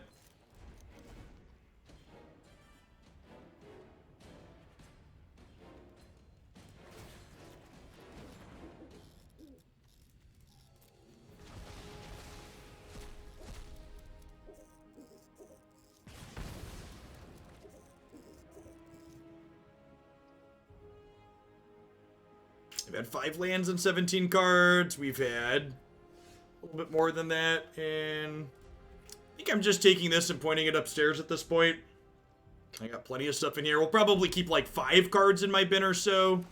We've had 5 lands and 17 cards. We've had a little bit more than that. And I think I'm just taking this and pointing it upstairs at this point. I got plenty of stuff in here. We'll probably keep like 5 cards in my bin or so.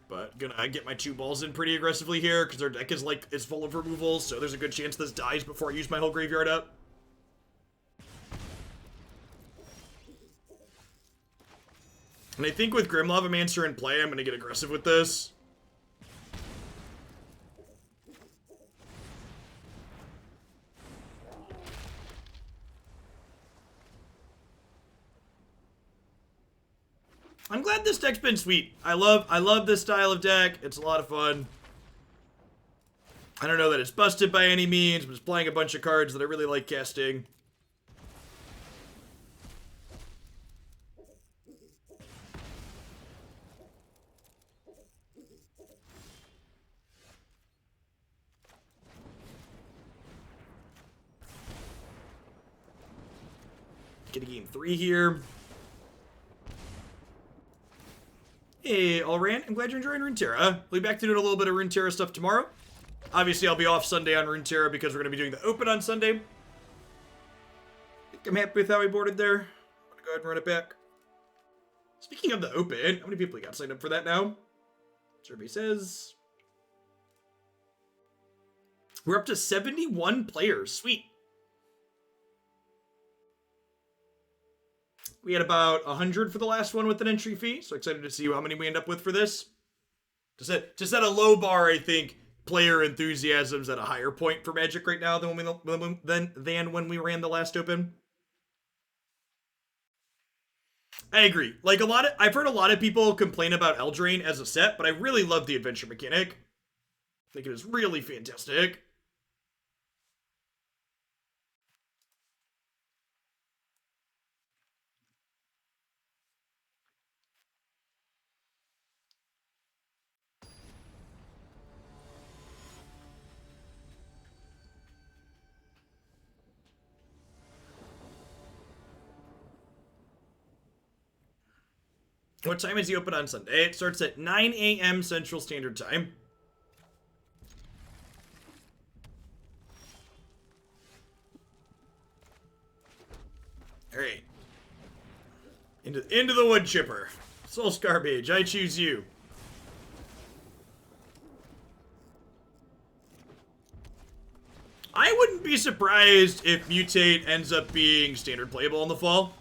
But gonna get my 2 balls in pretty aggressively here because our deck is full of removals. So there's a good chance this dies before I use my whole graveyard up. And I think with Grim Lavamancer in play, I'm gonna get aggressive with this. I'm glad this deck's been sweet. I love this style of deck. It's a lot of fun. I don't know that it's busted by any means, but it's playing a bunch of cards that I really like casting. Gonna gain 3 here. Hey, Allran, I'm glad you're enjoying Runeterra. We'll be back to doing a little bit of Runeterra stuff tomorrow. Obviously, I'll be off Sunday on Runeterra because we're going to be doing the Open on Sunday. I think I'm happy with how we boarded there. I'm going to go ahead and run it back. Speaking of the Open, how many people got signed up for that now? Survey says we're up to 71 players. Sweet. We had about 100 for the last one with an entry fee, so excited to see how many we end up with for this. Just at a low bar, I think player enthusiasm's at a higher point for Magic right now than when we ran the last Open. I agree. Like I've heard a lot of people complain about Eldraine as a set, but I really love the adventure mechanic. I think it is really fantastic. What time is he open on Sunday? It starts at 9 a.m. Central Standard Time. Alright. Into the wood chipper. Soul-Scar Mage, I choose you. I wouldn't be surprised if Mutate ends up being standard playable in the fall.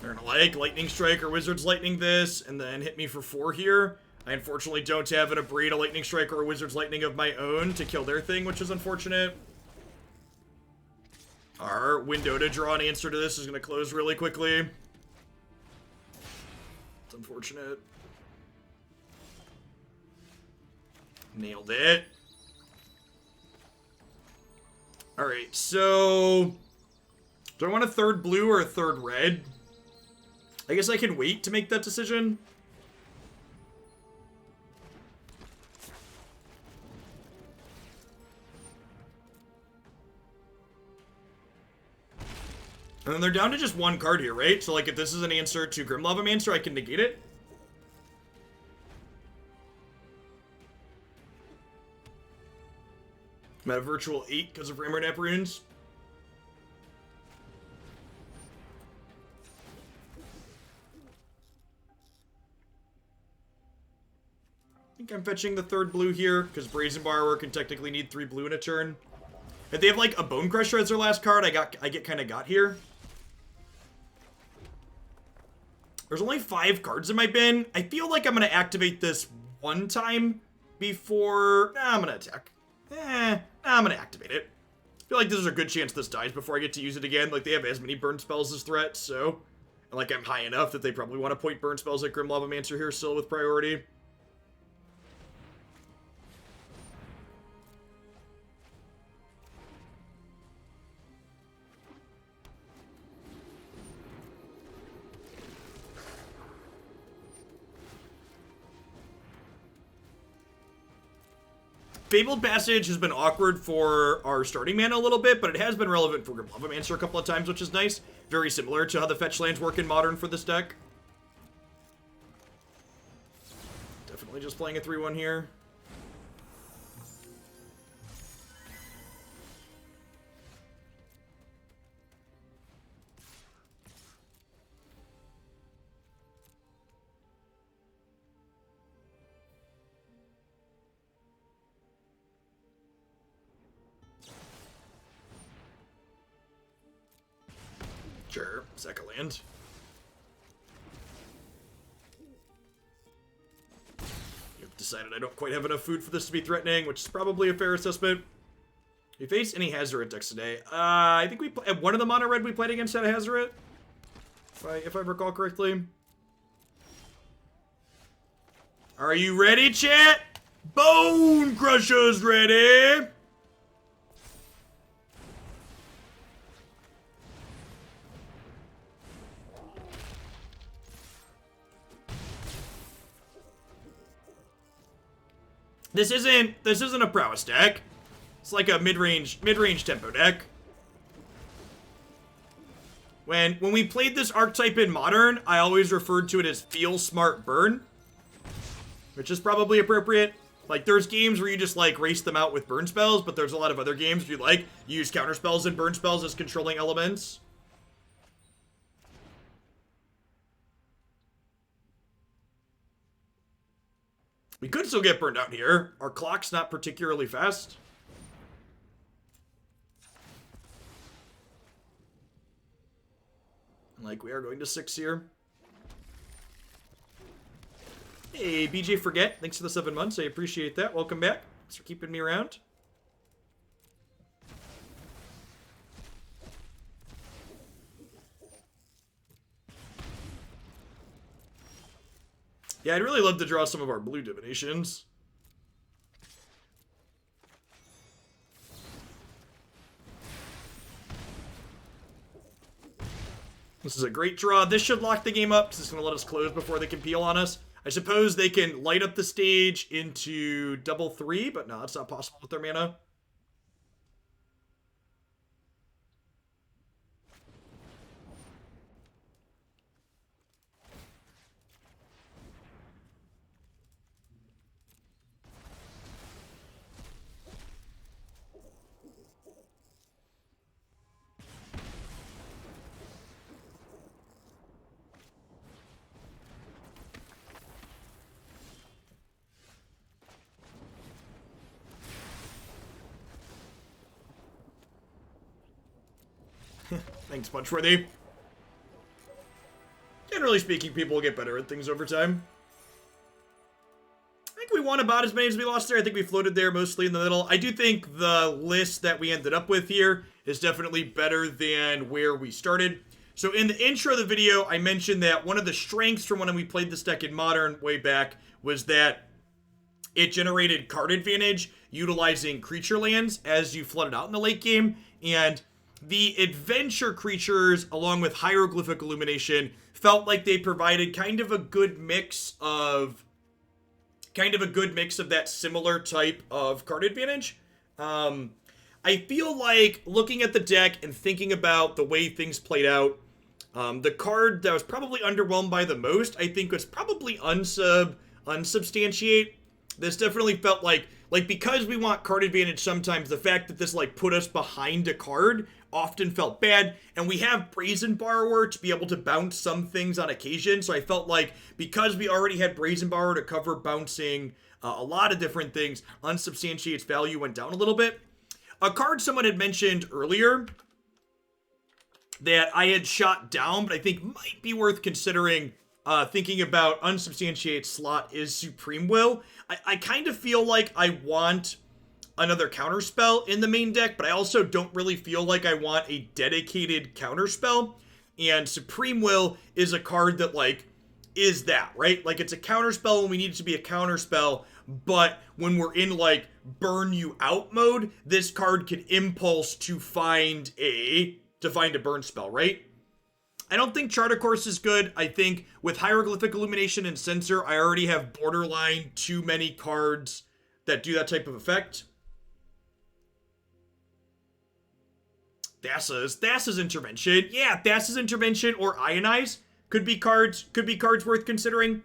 They're gonna like Lightning Strike or Wizard's Lightning this, and then hit me for 4 here. I unfortunately don't have an Abrade, a Lightning Strike, or a Wizard's Lightning of my own to kill their thing, which is unfortunate. Our window to draw an answer to this is going to close really quickly. It's unfortunate. Nailed it. Alright, so... do I want a third blue or a third red? I guess I can wait to make that decision. And then they're down to just one card here, right? So, like, if this is an answer to Grim Lavamancer, I can negate it. I'm at a virtual 8 because of Rammernap runes. I think I'm fetching the third blue here, because Brazen Borrower can technically need 3 blue in a turn. If they have, like, a Bonecrusher as their last card, I get kind of got here. There's only 5 cards in my bin. I feel like I'm going to activate this one time before... nah, I'm going to attack. I'm going to activate it. I feel like there's a good chance this dies before I get to use it again. Like, they have as many burn spells as threats, so... and, like, I'm high enough that they probably want to point burn spells at Grim Lavamancer here still with priority. Fabled Passage has been awkward for our starting mana a little bit, but it has been relevant for Grim Lavamancer a couple of times, which is nice. Very similar to how the fetch lands work in Modern for this deck. Definitely just playing a 3-1 here. Sure, second land. You've decided I don't quite have enough food for this to be threatening, which is probably a fair assessment. We face any Hazoret decks today? I think we one of the mono red we played against had a Hazoret, if I recall correctly. Are you ready, chat? Bonecrusher's ready. This isn't a prowess deck. It's like a mid-range tempo deck. When we played this archetype in Modern, I always referred to it as feel smart burn, which is probably appropriate. Like, there's games where you just, like, race them out with burn spells, but there's a lot of other games where you, like, use counter spells and burn spells as controlling elements. We could still get burned out here. Our clock's not particularly fast. Like, we are going to 6 here. Hey, BJ Forget. Thanks for the 7 months. I appreciate that. Welcome back. Thanks for keeping me around. Yeah, I'd really love to draw some of our blue divinations. This is a great draw. This should lock the game up because it's going to let us close before they can peel on us. I suppose they can light up the stage into double 3, but no, it's not possible with their mana. Thanks, Punchworthy. Generally speaking, people will get better at things over time. I think we won about as many as we lost there. I think we floated there mostly in the middle. I do think the list that we ended up with here is definitely better than where we started. So in the intro of the video, I mentioned that one of the strengths from when we played this deck in Modern way back was that it generated card advantage utilizing creature lands as you flooded out in the late game, and the adventure creatures, along with Hieroglyphic Illumination, felt like they provided kind of a good mix of that similar type of card advantage. I feel like looking at the deck and thinking about the way things played out, the card that was probably underwhelmed by the most, I think, was probably Unsubstantiate. This definitely felt like because we want card advantage sometimes, the fact that this like put us behind a card often felt bad, and we have Brazen Borrower to be able to bounce some things on occasion, so I felt like because we already had Brazen Borrower to cover bouncing a lot of different things, Unsubstantiate's value went down a little bit. A card someone had mentioned earlier that I had shot down, but I think might be worth considering thinking about Unsubstantiate slot is Supreme Will. I kind of feel like I want another counterspell in the main deck, but I also don't really feel like I want a dedicated counterspell. And Supreme Will is a card that, like, is that, right? Like, it's a counterspell when we need it to be a counterspell, but when we're in, like, burn you out mode, this card can impulse to find a burn spell, right? I don't think Charter Course is good. I think with Hieroglyphic Illumination and Censor, I already have borderline too many cards that do that type of effect. Thassa's Intervention. Yeah, Thassa's Intervention or Ionize could be cards worth considering.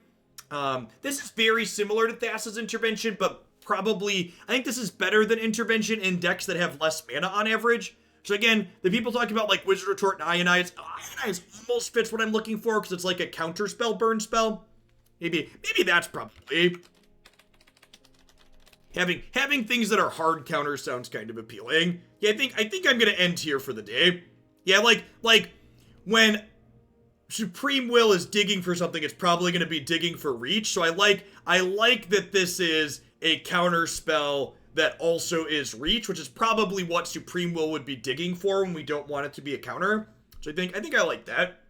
This is very similar to Thassa's Intervention, but probably, I think this is better than Intervention in decks that have less mana on average. So again, the people talking about like Wizard Retort and Ionize almost fits what I'm looking for because it's like a counterspell burn spell. Maybe that's probably having things that are hard counters sounds kind of appealing. Yeah, I think I'm gonna end here for the day. Yeah, like when Supreme Will is digging for something, it's probably gonna be digging for reach. So I like that this is a counterspell that also is reach, which is probably what Supreme Will would be digging for when we don't want it to be a counter. So I think I like that.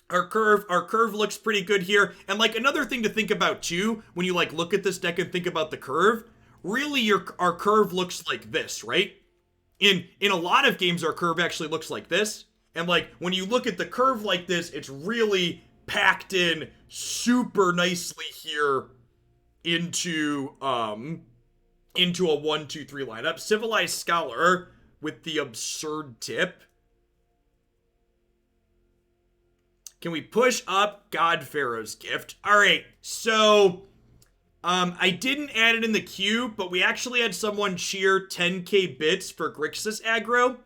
Our curve looks pretty good here. And like another thing to think about too, when you like look at this deck and think about the curve, really our curve looks like this, right? In a lot of games, our curve actually looks like this. And like when you look at the curve like this, it's really packed in super nicely here into a 1-2-3 lineup. Civilized Scholar with the absurd tip. Can we push up God Pharaoh's Gift? All right, so I didn't add it in the queue, but we actually had someone cheer 10k bits for Grixis aggro,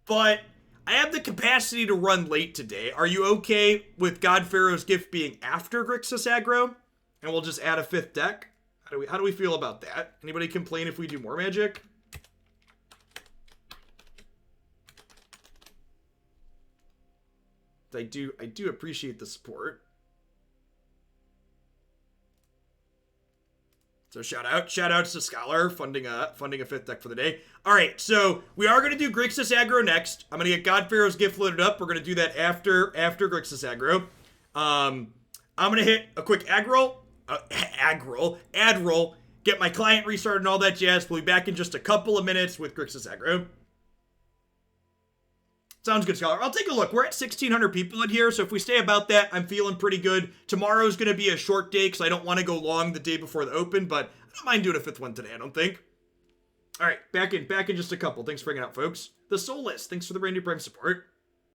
but I have the capacity to run late today. Are you okay with God Pharaoh's Gift being after Grixis aggro? And we'll just add a 5th deck? How do we feel about that? Anybody complain if we do more Magic? I do appreciate the support. So shout outs to Scholar funding a 5th deck for the day. All right, so we are going to do Grixis aggro next. I'm going to get God Pharaoh's Gift loaded up. We're going to do that after Grixis aggro. I'm going to hit a quick ad roll, get my client restarted and all that jazz. We'll be back in just a couple of minutes with Grixis aggro. Sounds good, Scholar. I'll take a look. We're at 1,600 people in here, so if we stay about that, I'm feeling pretty good. Tomorrow's going to be a short day because I don't want to go long the day before the open, but I don't mind doing a 5th one today, I don't think. All right, back in just a couple. Thanks for hanging out, folks. The Soulless, thanks for the brand new Prime support.